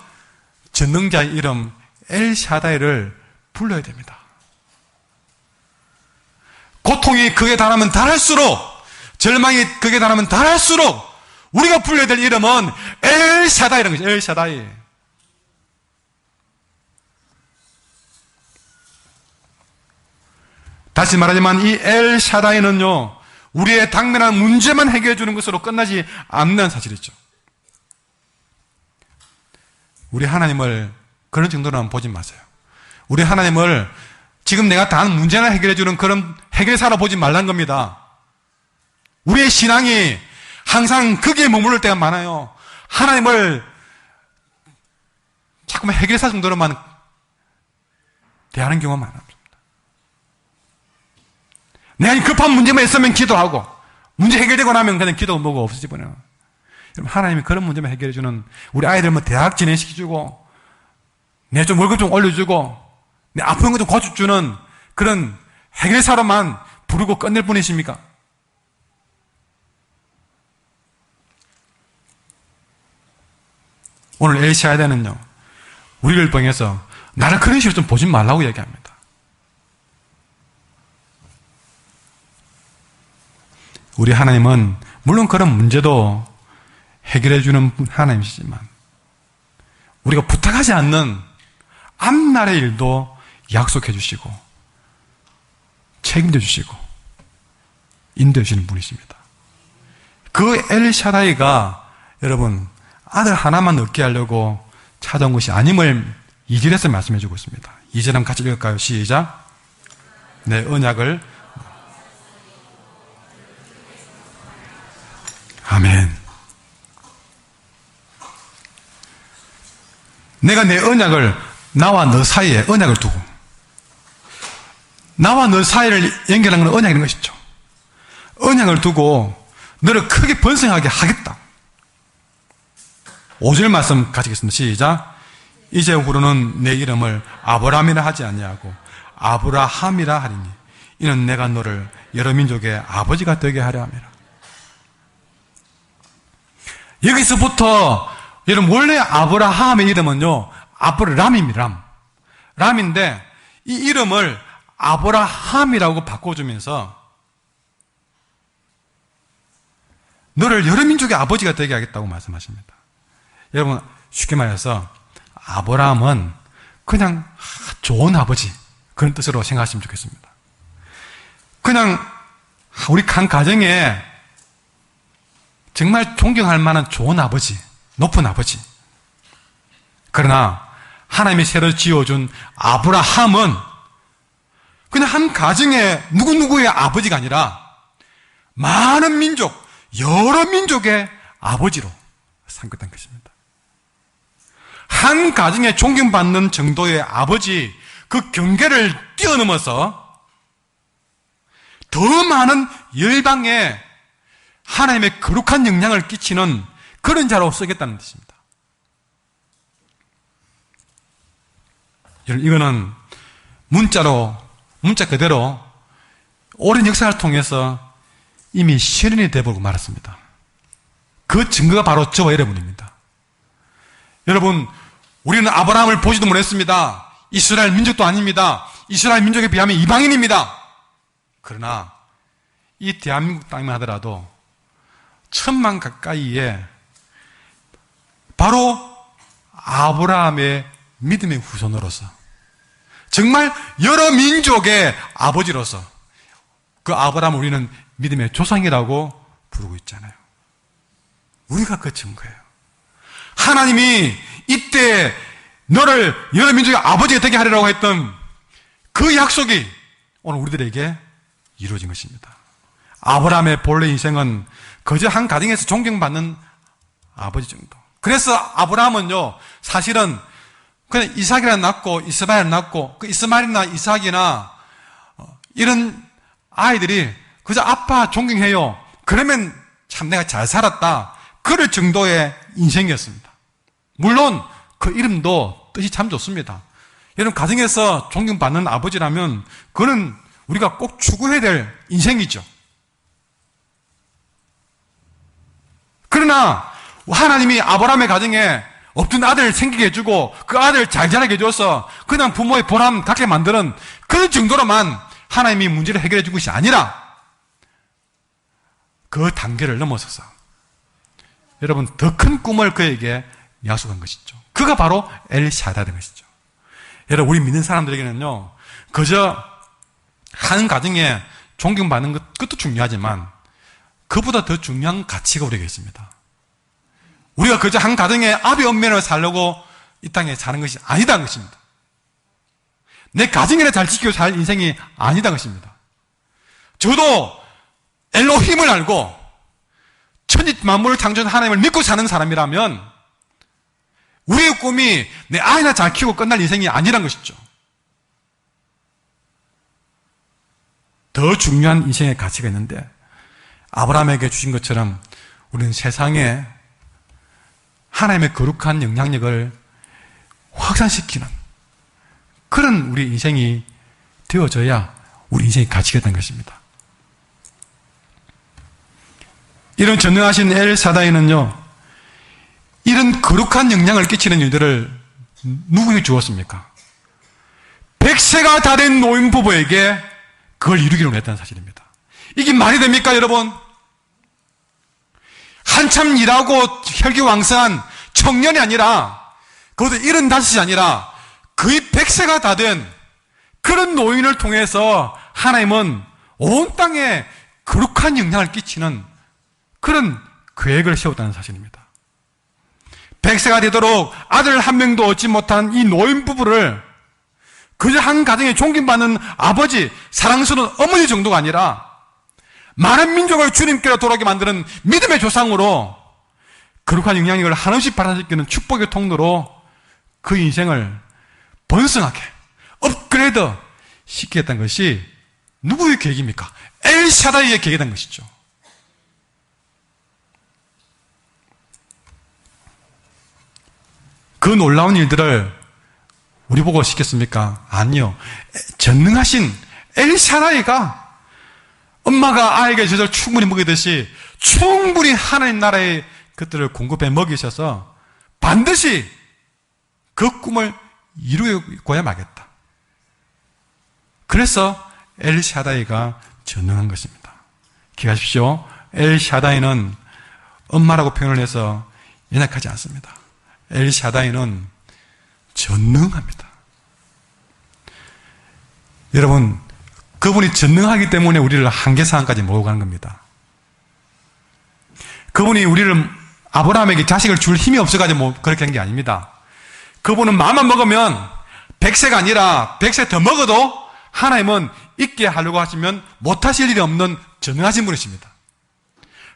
전능자의 이름 엘샤다이를 불러야 됩니다. 고통이 극에 달하면 달할수록, 절망이 극에 달하면 달할수록 우리가 불러야 될 이름은 엘샤다이라는 것이죠. 엘샤다이. 다시 말하지만 이 엘샤다이는요, 우리의 당면한 문제만 해결해 주는 것으로 끝나지 않는 사실이죠. 우리 하나님을 그런 정도로는 보지 마세요. 우리 하나님을 지금 내가 다 하는 문제나 해결해 주는 그런 해결사로 보지 말란 겁니다. 우리의 신앙이 항상 거기에 머무를 때가 많아요. 하나님을 자꾸만 해결사 정도로만 대하는 경우가 많아요. 내가 급한 문제만 있으면 기도하고, 문제 해결되고 나면 그냥 기도가 뭐고 없어지 버려요. 여러분, 하나님이 그런 문제만 해결해주는, 우리 아이들 뭐 대학 진행시켜주고, 내 좀 월급 좀 올려주고, 내 아픈 거 좀 고쳐주는 그런 해결사로만 부르고 끝낼 뿐이십니까? 오늘 엘샤다이는요, 우리를 통해서 나를 그런 식으로 좀 보지 말라고 얘기합니다. 우리 하나님은 물론 그런 문제도 해결해주는 하나님이시지만 우리가 부탁하지 않는 앞날의 일도 약속해 주시고 책임져 주시고 인도해 주시는 분이십니다. 그 엘샤다이가 여러분 아들 하나만 얻게 하려고 찾아온 것이 아님을 2절에서 말씀해 주고 있습니다. 2절 한번 같이 읽을까요? 시작. 내 언약을. 아멘. 내가 내 언약을, 나와 너 사이에 언약을 두고, 나와 너 사이를 연결하는 건 언약인 것이죠. 언약을 두고 너를 크게 번성하게 하겠다. 5절 말씀 같이 읽겠습니다. 시작. 이제후로는 내 이름을 아브라함이라 하지 아니하고 아브라함이라 하리니 이는 내가 너를 여러 민족의 아버지가 되게 하려 함이라. 여기서부터 여러분 원래 아브라함의 이름은요 아브람입니다. 람인데 이 이름을 아브라함이라고 바꿔주면서 너를 여러 민족의 아버지가 되게 하겠다고 말씀하십니다. 여러분 쉽게 말해서 아브라함은 그냥 좋은 아버지 그런 뜻으로 생각하시면 좋겠습니다. 그냥 우리 한 가정에 정말 존경할 만한 좋은 아버지, 높은 아버지. 그러나 하나님이 새로 지어준 아브라함은 그냥 한 가정의 누구누구의 아버지가 아니라 많은 민족, 여러 민족의 아버지로 삼겼다는 것입니다. 한 가정에 존경받는 정도의 아버지, 그 경계를 뛰어넘어서 더 많은 열방에 하나님의 거룩한 영향을 끼치는 그런 자로 쓰겠다는 뜻입니다. 이거는 문자 그대로 오랜 역사를 통해서 이미 실현이 되어버리고 말았습니다. 그 증거가 바로 저와 여러분입니다. 여러분, 우리는 아브라함을 보지도 못했습니다. 이스라엘 민족도 아닙니다. 이스라엘 민족에 비하면 이방인입니다. 그러나 이 대한민국 땅만 하더라도 1000만 가까이에 바로 아브라함의 믿음의 후손으로서 정말 여러 민족의 아버지로서 그 아브라함을 우리는 믿음의 조상이라고 부르고 있잖아요. 우리가 그 증거예요. 하나님이 이때 너를 여러 민족의 아버지가 되게 하리라고 했던 그 약속이 오늘 우리들에게 이루어진 것입니다. 아브라함의 본래 인생은 그저 한 가정에서 존경받는 아버지 정도, 그래서 아브라함은요, 사실은 그냥 이삭이라 낳고 이스마엘 낳고, 그 이스마엘이나 이삭이나 이런 아이들이 그저 아빠 존경해요. 그러면 참 내가 잘 살았다. 그럴 정도의 인생이었습니다. 물론 그 이름도 뜻이 참 좋습니다. 여러분, 가정에서 존경받는 아버지라면 그는 우리가 꼭 추구해야 될 인생이죠. 그러나 하나님이 아브라함의 가정에 없던 아들을 생기게 해주고 그 아들을 잘 자라게 해줘서 그냥 부모의 보람 갖게 만드는 그런 정도로만 하나님이 문제를 해결해 준 것이 아니라 그 단계를 넘어서서 여러분 더 큰 꿈을 그에게 약속한 것이죠. 그가 바로 엘샤다된 것이죠. 여러분, 우리 믿는 사람들에게는요, 그저 한 가정에 존경받는 것도 중요하지만 그보다 더 중요한 가치가 우리에게 있습니다. 우리가 그저 한 가정에 아비 엄매로 살려고 이 땅에 사는 것이 아니다는 것입니다. 내 가정이나 잘 지키고 살 인생이 아니다는 것입니다. 저도 엘로힘을 알고 천지 만물을 창조한 하나님을 믿고 사는 사람이라면 우리의 꿈이 내 아이나 잘 키우고 끝날 인생이 아니란 것이죠. 더 중요한 인생의 가치가 있는데 아브라함에게 주신 것처럼 우리는 세상에 하나님의 거룩한 영향력을 확산시키는 그런 우리 인생이 되어져야 우리 인생이 가치가 있다는 것입니다. 이런 전능하신 엘사다이는요, 이런 거룩한 영향을 끼치는 일들을 누구에게 주었습니까? 100세가 다 된 노인 부부에게 그걸 이루기로 했다는 사실입니다. 이게 말이 됩니까, 여러분? 한참 일하고 혈기왕성한 청년이 아니라, 그것도 75이 아니라 거의 100세가 다 된 그런 노인을 통해서 하나님은 온 땅에 거룩한 영향을 끼치는 그런 계획을 세웠다는 사실입니다. 100세가 되도록 아들 한 명도 얻지 못한 이 노인 부부를 그저 한 가정에 존경받는 아버지, 사랑스러운 어머니 정도가 아니라 많은 민족을 주님께로 돌아오게 만드는 믿음의 조상으로 거룩한 영향력을 한없이 발산시키는 축복의 통로로 그 인생을 번성하게 업그레이드 시키겠다는 것이 누구의 계획입니까? 엘샤다이의 계획이라는 것이죠. 그 놀라운 일들을 우리 보고 시켰습니까? 아니요. 전능하신 엘샤다이가 엄마가 아이에게 젖을 충분히 먹이듯이 충분히 하나님 나라의 것들을 공급해 먹이셔서 반드시 그 꿈을 이루고야 마겠다. 그래서 엘샤다이가 전능한 것입니다. 기억하십시오. 엘샤다이는 엄마라고 표현을 해서 연약하지 않습니다. 엘샤다이는 전능합니다. 여러분, 그분이 전능하기 때문에 우리를 한계상황까지 몰고 가는 겁니다. 그분이 우리를 아브라함에게 자식을 줄 힘이 없어가지고 그렇게 한 게 아닙니다. 그분은 마음만 먹으면 100세가 아니라 100세 더 먹어도 하나님은 있게 하려고 하시면 못하실 일이 없는 전능하신 분이십니다.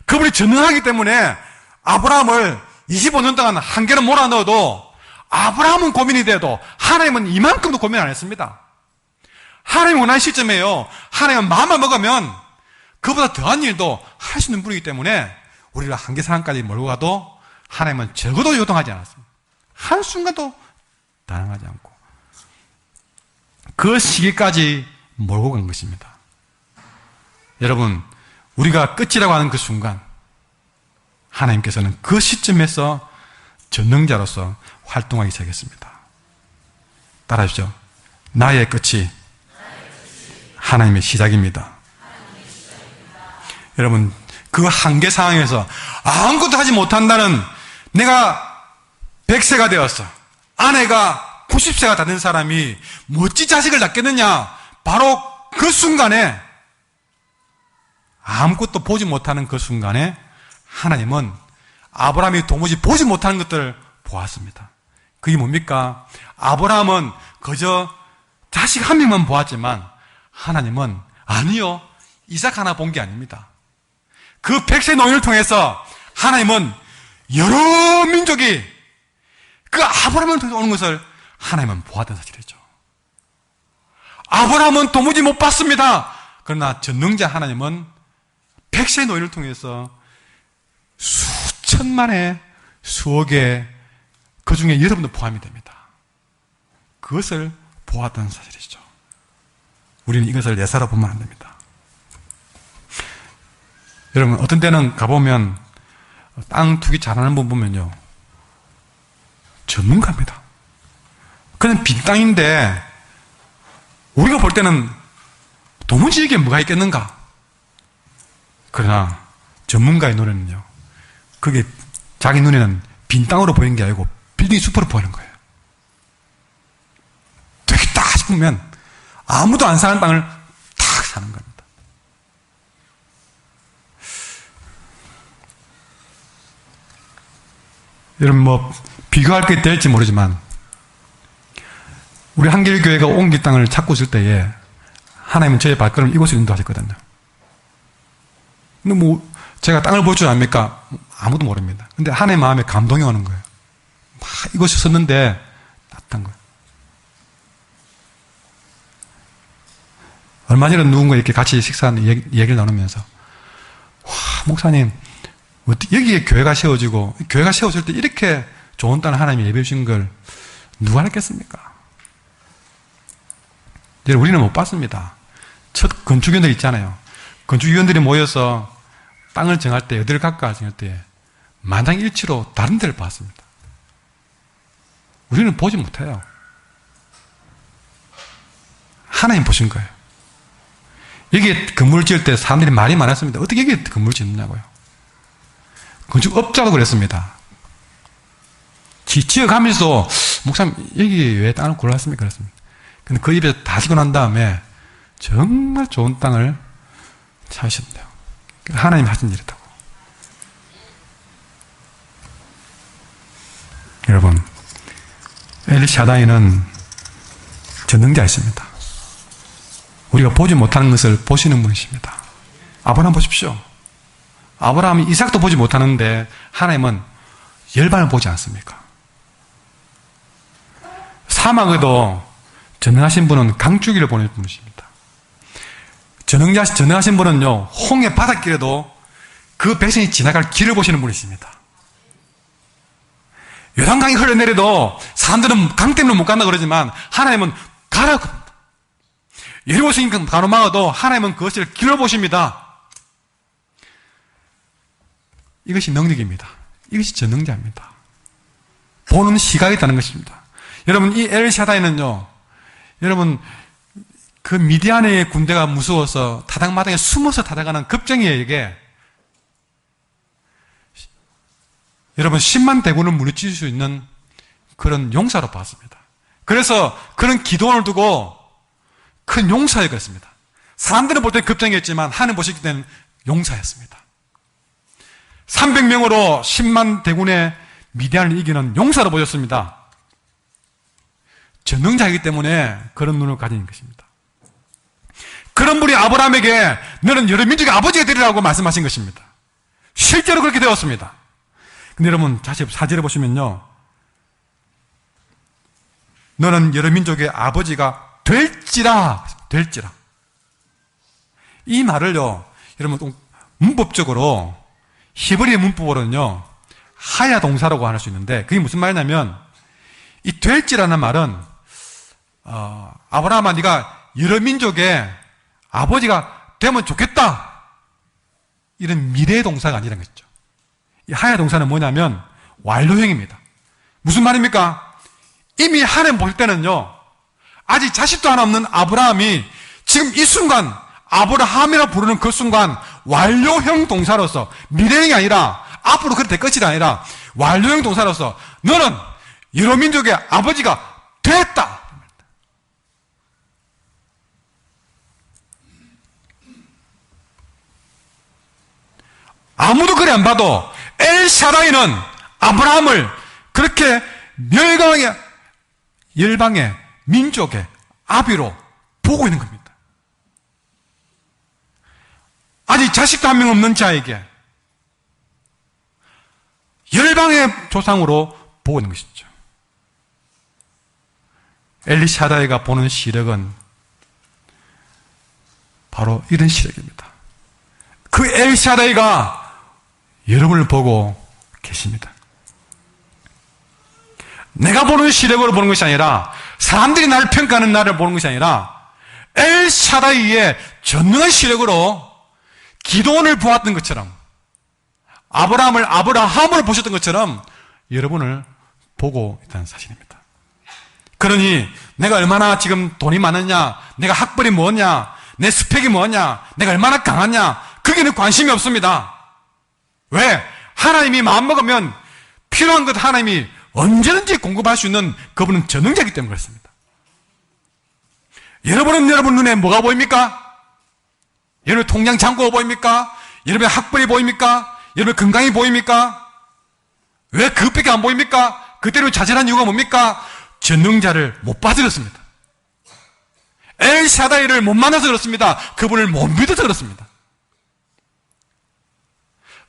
그분이 전능하기 때문에 아브라함을 25년 동안 한 개로 몰아넣어도 아브라함은 고민이 돼도 하나님은 이만큼도 고민 안 했습니다. 하나님이 원하는 시점에요. 하나님은 마음만 먹으면 그보다 더한 일도 할 수 있는 분이기 때문에 우리를 한계 상황까지 몰고 가도 하나님은 적어도 요동하지 않았습니다. 한순간도 당하지 않고 그 시기까지 몰고 간 것입니다. 여러분, 우리가 끝이라고 하는 그 순간 하나님께서는 그 시점에서 전능자로서 활동하기 시작했습니다. 따라하십시오. 나의 끝이 하나님의 시작입니다. 여러분, 그 한계 상황에서 아무것도 하지 못한다는, 내가 100세가 되었어, 아내가 90세가 다 된 사람이 어찌 자식을 낳겠느냐, 바로 그 순간에, 아무것도 보지 못하는 그 순간에 하나님은 아브라함이 도무지 보지 못하는 것들을 보았습니다. 그게 뭡니까? 아브라함은 그저 자식 한 명만 보았지만 하나님은 아니요, 이삭 하나 본 게 아닙니다. 그 100세 노인을 통해서 하나님은 여러 민족이 그 아브라함을 통해서 오는 것을 하나님은 보았던 사실이죠. 아브라함은 도무지 못 봤습니다. 그러나 전능자 하나님은 백세의 노인을 통해서 수천만의 수억의 그 중에 여러분도 포함이 됩니다. 그것을 보았던 사실이죠. 우리는 이것을 예사로 보면 안 됩니다. 여러분, 어떤 때는 가보면 땅 투기 잘하는 분 보면요, 전문가입니다. 그냥 빈 땅인데 우리가 볼 때는 도무지 이게 뭐가 있겠는가? 그러나 전문가의 눈에는요, 그게 자기 눈에는 빈 땅으로 보이는 게 아니고 빌딩 숲으로 보이는 거예요. 되겠다 싶으면 아무도 안 사는 땅을 탁 사는 겁니다. 여러분, 비교할 게 될지 모르지만 우리 한길교회가 옮길 땅을 찾고 있을 때에 하나님은 저의 발걸음을 이곳으로 인도하셨거든요. 근데 제가 땅을 볼 줄 압니까? 아무도 모릅니다. 근데 하나님의 마음에 감동이 오는 거예요. 막 이곳에 섰는데 따뜻한 거예요. 얼마 전에 누군가 이렇게 같이 식사하는 얘기를 나누면서, 와, 목사님, 여기에 교회가 세워지고, 교회가 세워질 때 이렇게 좋은 땅을 하나님이 예비해 주신 걸 누가 알겠습니까? 우리는 못 봤습니다. 첫 건축위원들 있잖아요. 건축위원들이 모여서 땅을 정할 때, 어디를 갈까 정할 때 만장일치로 다른 데를 봤습니다. 우리는 보지 못해요. 하나님 보신 거예요. 여기에 건물 지을 때 사람들이 말이 많았습니다. 어떻게 여기에 건물 짓느냐고요. 건축업자도 그랬습니다. 지어가면서, 목사님, 여기 왜 땅을 골랐습니까? 그랬습니다. 근데 그 입에 다 지고 난 다음에 정말 좋은 땅을 찾으셨대요. 하나님 하신 일이라고. 여러분, 엘샤다이는 전능자이십니다. 우리가 보지 못하는 것을 보시는 분이십니다. 아브라함 보십시오. 아브라함이 이삭도 보지 못하는데 하나님은 열반을 보지 않습니까? 사막에도 전능하신 분은 강줄기를 보내는 분이십니다. 전능하신 분은요, 홍해 바닷길에도 그 백성이 지나갈 길을 보시는 분이십니다. 요단강이 흘러내려도 사람들은 강 때문에 못 간다 그러지만 하나님은 가라고 합니다. 예리고신 가로막아도 하나님은 그것을 길을 보십니다. 이것이 능력입니다. 이것이 전능자입니다. 보는 시각이 있다는 것입니다. 여러분, 이 엘샤다이는요, 여러분, 그 미디안의 군대가 무서워서 타닥마당에 숨어서 타닥하는 겁쟁이에게 여러분 10만 대군을 물리칠 수 있는 그런 용사로 봤습니다. 그래서 그런 기도원을 두고 큰 용사에 그랬습니다. 사람들은 볼 때 겁쟁이였지만 하나님 보시기 때는 용사였습니다. 300명으로 10만 대군의 미디안을 이기는 용사로 보였습니다. 전능자이기 때문에 그런 눈을 가진 것입니다. 그런 분이 아브라함에게 너는 여러 민족의 아버지가 되리라고 말씀하신 것입니다. 실제로 그렇게 되었습니다. 근데 여러분, 다시 4절에 보시면요, 너는 여러 민족의 아버지가 될지라. 이 말을요, 여러분, 문법적으로 히브리 문법으로는요, 하야 동사라고 할 수 있는데, 그게 무슨 말이냐면, 이 될지라는 말은 아브라함아, 네가 여러 민족의 아버지가 되면 좋겠다, 이런 미래 동사가 아니라는 것이죠. 이 하야 동사는 뭐냐면 완료형입니다. 무슨 말입니까? 이미 하나님 볼 때는요, 아직 자식도 하나 없는 아브라함이 지금 이 순간, 아브라함이라 부르는 그 순간 완료형 동사로서, 미래형이 아니라 앞으로 그렇게 될 것이 아니라 완료형 동사로서 너는 여러 민족의 아버지가 됐다. 아무도 그래 안 봐도 엘샤다이는 아브라함을 그렇게 열방의 민족의 아비로 보고 있는 겁니다. 아직 자식도 한 명 없는 자에게 열방의 조상으로 보고 있는 것이죠. 엘샤다이가 보는 시력은 바로 이런 시력입니다. 그 엘샤다이가 여러분을 보고 계십니다. 내가 보는 시력으로 보는 것이 아니라, 사람들이 나를 평가하는 나를 보는 것이 아니라, 엘샤다이의 전능한 시력으로 기도원을 보았던 것처럼, 아브라함을 보셨던 것처럼 여러분을 보고 있다는 사실입니다. 그러니 내가 얼마나 지금 돈이 많았냐, 내가 학벌이 뭐냐, 내 스펙이 뭐냐, 내가 얼마나 강하냐, 거기는 관심이 없습니다. 왜? 하나님이 마음먹으면 필요한 것 하나님이 언제든지 공급할 수 있는 그분은 전능자이기 때문에 그렇습니다. 여러분은 여러분 눈에 뭐가 보입니까? 여러분의 통장 잔고가 보입니까? 여러분의 학벌이 보입니까? 여러분의 건강이 보입니까? 왜 그것밖에 안 보입니까? 그때로 자살한 이유가 뭡니까? 전능자를 못 봐서 그렇습니다. 엘샤다이를 못 만나서 그렇습니다. 그분을 못 믿어서 그렇습니다.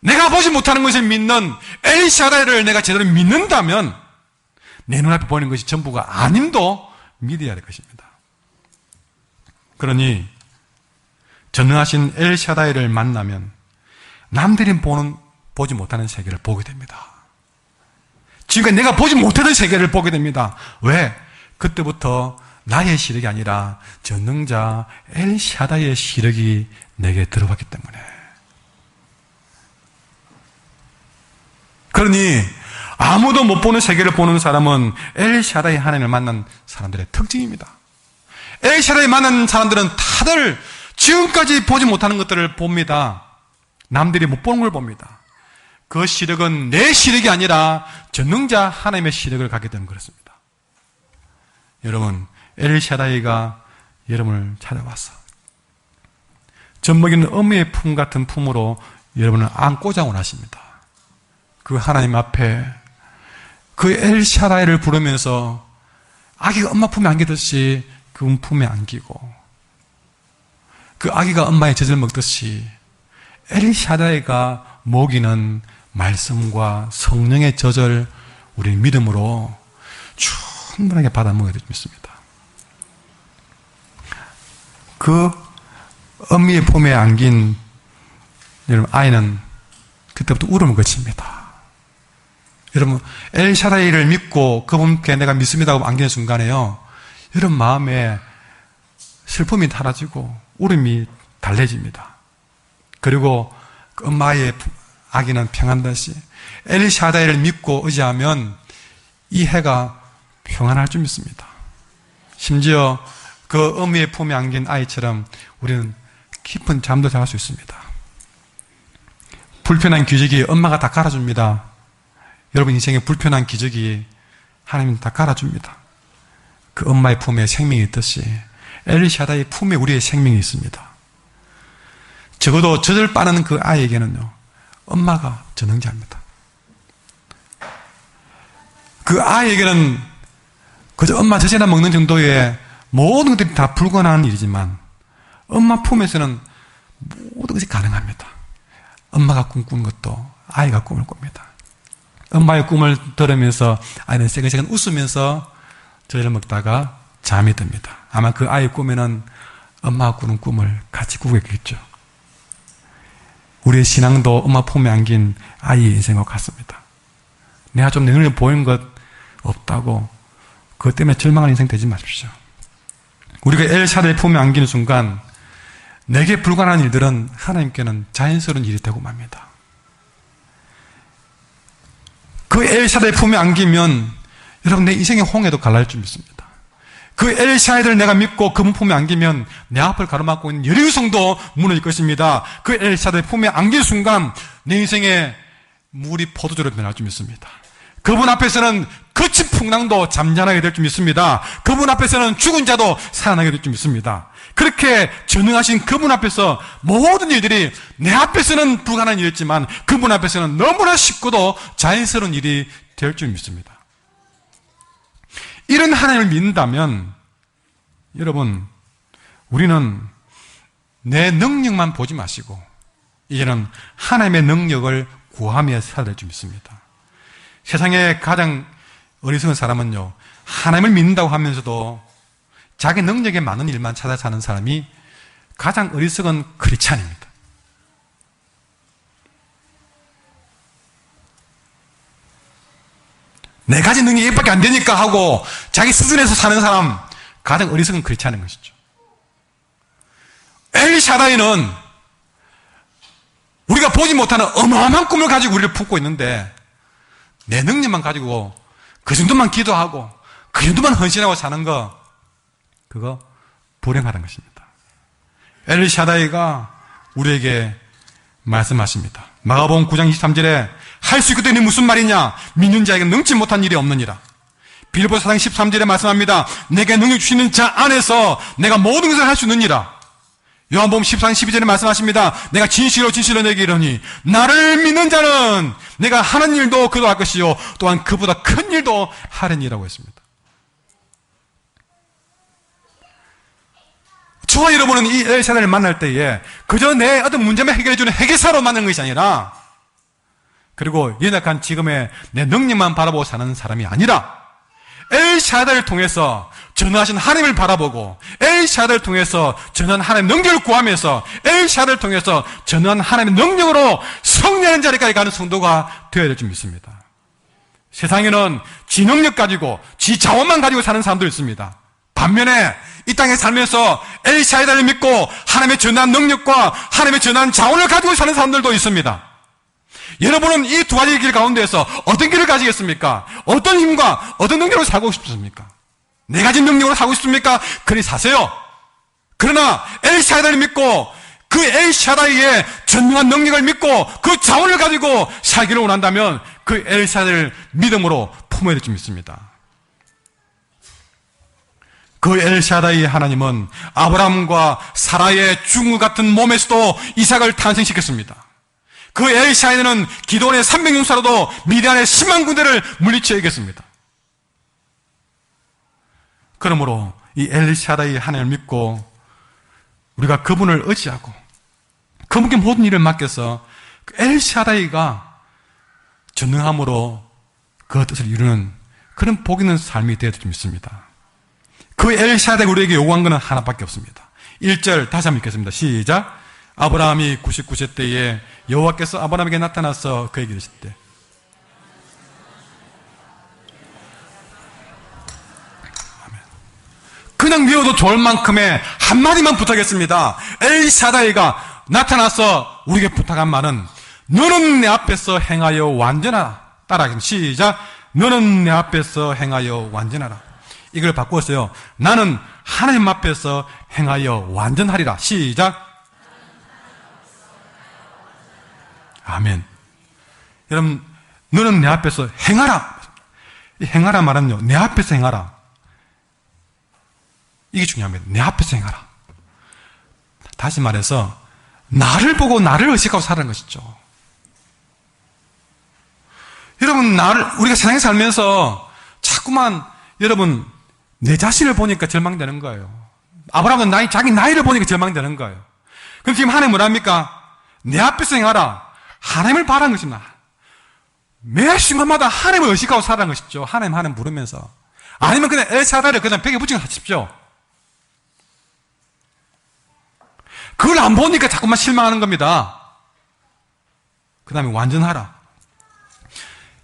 내가 보지 못하는 것을 믿는 엘샤다이를 내가 제대로 믿는다면 내 눈앞에 보이는 것이 전부가 아님도 믿어야 될 것입니다. 그러니 전능하신 엘샤다이를 만나면 남들이 보지 못하는 세계를 보게 됩니다. 지금까지 내가 보지 못하던 세계를 보게 됩니다. 왜? 그때부터 나의 시력이 아니라 전능자 엘샤다이의 시력이 내게 들어왔기 때문에. 그러니 아무도 못 보는 세계를 보는 사람은 엘샤다이 하나님을 만난 사람들의 특징입니다. 엘샤다이 만난 사람들은 다들 지금까지 보지 못하는 것들을 봅니다. 남들이 못 보는 걸 봅니다. 그 시력은 내 시력이 아니라 전능자 하나님의 시력을 갖게 되는 그렇습니다. 여러분, 엘샤다이가 여러분을 찾아와서 젖먹이는 어미의 품 같은 품으로 여러분을 안고자 원하십니다. 그 하나님 앞에 그 엘샤다이를 부르면서 아기가 엄마 품에 안기듯이 그 품에 안기고, 그 아기가 엄마의 젖을 먹듯이 엘샤다이가 먹이는 말씀과 성령의 젖을 우리 믿음으로 충분하게 받아 먹어야 됩니다. 그 어미의 품에 안긴 여러분 아이는 그때부터 울음을 그칩니다. 여러분, 엘샤다이를 믿고 그분께 내가 믿습니다고 안기는 순간에요, 여러분 마음에 슬픔이 사라지고 울음이 달래집니다. 그리고 그 엄마의 아기는 평안듯이 엘샤다이를 믿고 의지하면 이 해가 평안할 줄 믿습니다. 심지어 그 어미의 품에 안긴 아이처럼 우리는 깊은 잠도 잘 수 있습니다. 불편한 기저귀 엄마가 다 깔아줍니다. 여러분 인생의 불편한 기저귀 하나님은 다 깔아줍니다. 그 엄마의 품에 생명이 있듯이 엘샤다이 품에 우리의 생명이 있습니다. 적어도 젖을 빠는 그 아이에게는요, 엄마가 전능자입니다. 그 아이에게는 그저 엄마 젖이나 먹는 정도의 모든 것들이 다 불가능한 일이지만 엄마 품에서는 모든 것이 가능합니다. 엄마가 꿈꾸는 것도 아이가 꿈을 꿉니다. 엄마의 꿈을 들으면서 아이는 새근새근 웃으면서 젖을 먹다가 잠이 듭니다. 아마 그 아이의 꿈에는 엄마가 꾸는 꿈을 같이 꾸겠죠. 우리의 신앙도 엄마 품에 안긴 아이의 인생과 같습니다. 내가 좀 내 눈에 보이는 것 없다고 그것 때문에 절망하는 인생 되지 마십시오. 우리가 엘샤다이 품에 안기는 순간 내게 불가능한 일들은 하나님께는 자연스러운 일이 되고 맙니다. 그 엘샤다이 품에 안기면 여러분 내 인생의 홍해도 갈라질 줄 믿습니다. 그 엘샤다이를 내가 믿고 그분 품에 안기면 내 앞을 가로막고 있는 여리고성도 무너질 것입니다. 그 엘샤다이 품에 안긴 순간 내 인생의 물이 포도주로 변할 줄 믿습니다. 그분 앞에서는 거친 풍랑도 잠잠하게 될 줄 믿습니다. 그분 앞에서는 죽은 자도 살아나게 될 줄 믿습니다. 그렇게 전능하신 그분 앞에서 모든 일들이 내 앞에서는 불가능한 일이었지만 그분 앞에서는 너무나 쉽고도 자연스러운 일이 될 줄 믿습니다. 이런 하나님을 믿는다면 여러분, 우리는 내 능력만 보지 마시고 이제는 하나님의 능력을 구하며 살아야 될 줄 믿습니다. 세상에 가장 어리석은 사람은요, 하나님을 믿는다고 하면서도 자기 능력에 맞는 일만 찾아 사는 사람이 가장 어리석은 크리스찬입니다. 내 가진 능력이 이밖에 안 되니까 하고 자기 수준에서 사는 사람, 가장 어리석은 크리스찬인 것이죠. 엘샤다이는 우리가 보지 못하는 어마어마한 꿈을 가지고 우리를 품고 있는데, 내 능력만 가지고 그 정도만 기도하고 그 정도만 헌신하고 사는 거, 그거 불행하다는 것입니다. 엘샤다이가 우리에게 말씀하십니다. 마가복음 9장 23절에 할 수 있거든이 무슨 말이냐? 믿는 자에게 능치 못한 일이 없느니라. 빌립보서 4장 13절에 말씀합니다. 내게 능력 주시는 자 안에서 내가 모든 것을 할 수 있느니라. 요한복음 14장 12절에 말씀하십니다. 내가 진실로 내게 이르니 나를 믿는 자는 내가 하는 일도 그도 할 것이요 또한 그보다 큰 일도 하려니라고 했습니다. 저와 여러분은 이 엘샤다이를 만날 때에 그저 내 어떤 문제만 해결해주는 해결사로 만나는 것이 아니라, 그리고 연약한 지금의 내 능력만 바라보고 사는 사람이 아니라, 엘샤다이를 통해서 전능하신 하나님을 바라보고, 엘샤다이를 통해서 전능한 하나님의 능력을 구하면서, 엘샤다이를 통해서 전능한 하나님의 능력으로 승리하는 자리까지 가는 성도가 되어야 될 줄 믿습니다. 세상에는 지 능력 가지고 지 자원만 가지고 사는 사람도 있습니다. 반면에 이 땅에 살면서 엘샤다이를 믿고 하나님의 전능한 능력과 하나님의 전능한 자원을 가지고 사는 사람들도 있습니다. 여러분은 이 두 가지 길 가운데에서 어떤 길을 가지겠습니까? 어떤 힘과 어떤 능력으로 살고 싶습니까? 네 가지 능력으로 살고 싶습니까? 그리 사세요. 그러나 엘샤다이를 믿고 그 엘샤다이의 전능한 능력을 믿고 그 자원을 가지고 살기를 원한다면 그 엘샤다이를 믿음으로 품어야 될 줄 믿습니다. 그 엘샤다이의 하나님은 아브라함과 사라의 죽은 것 같은 몸에서도 이삭을 탄생시켰습니다. 그 엘샤다이는 기도원의 300용사로도 미디안의 10만 군대를 물리쳐 이겼습니다. 그러므로 이 엘샤다이 하나님을 믿고 우리가 그분을 의지하고 그분께 모든 일을 맡겨서 그 엘샤다이가 전능함으로 그 뜻을 이루는 그런 복 있는 삶이 되어야 될 줄 믿습니다. 그 엘샤다이가 우리에게 요구한 것은 하나밖에 없습니다. 1절 다시 한번 읽겠습니다. 시작. 아브라함이 99세 때에 여호와께서 아브라함에게 나타나서 그에게 이르실 때, 그냥 외워도 좋을 만큼의 한마디만 부탁했습니다. 엘샤다이가 나타나서 우리에게 부탁한 말은 너는 내 앞에서 행하여 완전하라. 따라하겠습니다. 시작. 너는 내 앞에서 행하여 완전하라. 이걸 바꾸었어요. 나는 하나님 앞에서 행하여 완전하리라. 시작. 아멘. 여러분, 너는 내 앞에서 행하라. 이 행하라 말은요, 내 앞에서 행하라. 이게 중요합니다. 내 앞에서 행하라. 다시 말해서 나를 보고 나를 의식하고 살아가는 것이죠. 여러분, 우리가 세상에 살면서 자꾸만 여러분 내 자신을 보니까 절망되는 거예요. 아브라함은 자기 나이를 보니까 절망되는 거예요. 그럼 지금 하나님 뭐랍니까? 내 앞에서 행하라. 하나님을 바라는 것입니다. 매 순간마다 하나님을 의식하고 살아가는 것이죠. 하나님 부르면서. 아니면 그냥 엘샤다이를 그냥 벽에 붙이고 하십시오. 그걸 안 보니까 자꾸만 실망하는 겁니다. 그 다음에 완전하라.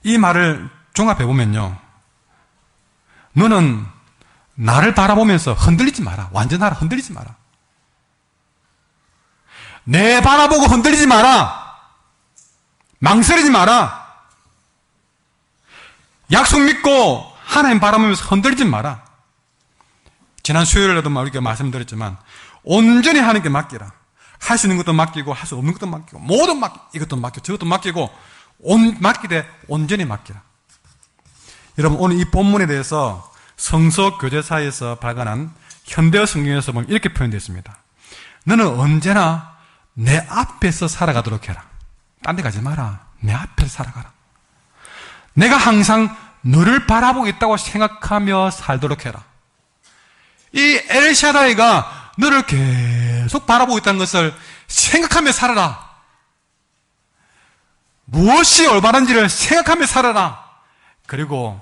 이 말을 종합해보면요, 너는 나를 바라보면서 흔들리지 마라. 완전하라. 흔들리지 마라. 내 바라보고 흔들리지 마라. 망설이지 마라. 약속 믿고 하나님 바라보면서 흔들리지 마라. 지난 수요일에도 우리가 말씀드렸지만 온전히 하나님께 맡기라. 할 수 있는 것도 맡기고 할 수 없는 것도 맡기고 모든 이것도 맡기고 저것도 맡기고 맡기되 온전히 맡기라. 여러분, 오늘 이 본문에 대해서 성서교재사에서 발간한 현대어 성경에서 보면 이렇게 표현되어 있습니다. 너는 언제나 내 앞에서 살아가도록 해라. 딴 데 가지 마라. 내 앞에서 살아가라. 내가 항상 너를 바라보고 있다고 생각하며 살도록 해라. 이 엘샤다이가 너를 계속 바라보고 있다는 것을 생각하며 살아라. 무엇이 올바른지를 생각하며 살아라. 그리고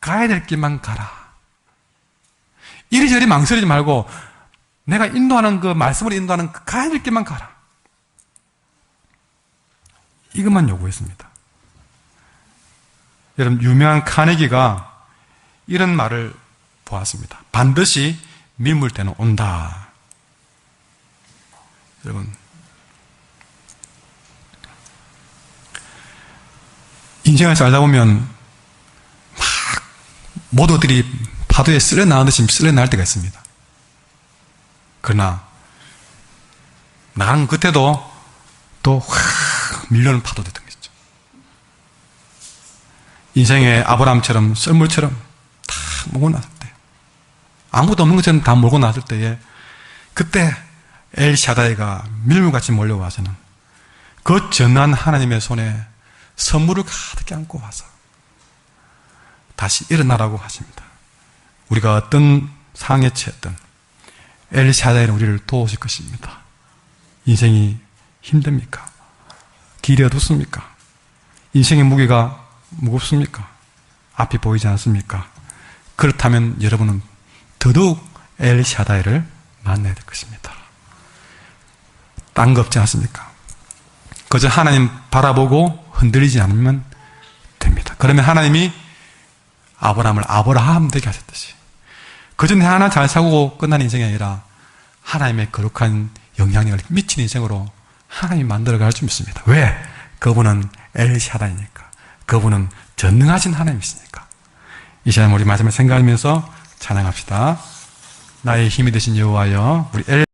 가야 될 길만 가라. 이리저리 망설이지 말고 내가 인도하는 그 말씀으로 인도하는 그 가야 될 길만 가라. 이것만 요구했습니다. 여러분, 유명한 카네기가 이런 말을 보았습니다. 반드시 미물 때는 온다. 여러분, 인생을 살다 보면 막 모두들이 파도에 쓸려 나오듯이 쓸려 나올 때가 있습니다. 그러나 나가는 그때도 또 확 밀려오는 파도 됐던 거죠. 인생의 아브라함처럼 썰물처럼 다 몰고 나왔을 때, 아무것도 없는 것처럼 다 몰고 나왔을 때에, 그때 엘샤다이가 밀물같이 몰려와서는 그 전한 하나님의 손에 선물을 가득히 안고 와서 다시 일어나라고 하십니다. 우리가 어떤 상황에 처했든 엘샤다이는 우리를 도우실 것입니다. 인생이 힘듭니까? 길이 어둡습니까? 인생의 무게가 무겁습니까? 앞이 보이지 않습니까? 그렇다면 여러분은 더더욱 엘샤다이를 만나야 될 것입니다. 딴 거 없지 않습니까? 그저 하나님 바라보고 흔들리지 않으면 됩니다. 그러면 하나님이 아브라함을 아브라함 되게 하셨듯이, 그저 내 하나 잘 사고 끝난 인생이 아니라 하나님의 거룩한 영향력을 미친 인생으로 하나님이 만들어갈 줄 믿습니다. 왜? 그분은 엘샤다이니까. 그분은 전능하신 하나님이시니까. 이 시간 우리 마지막에 생각하면서 찬양합시다. 나의 힘이 되신 여호와여, 우리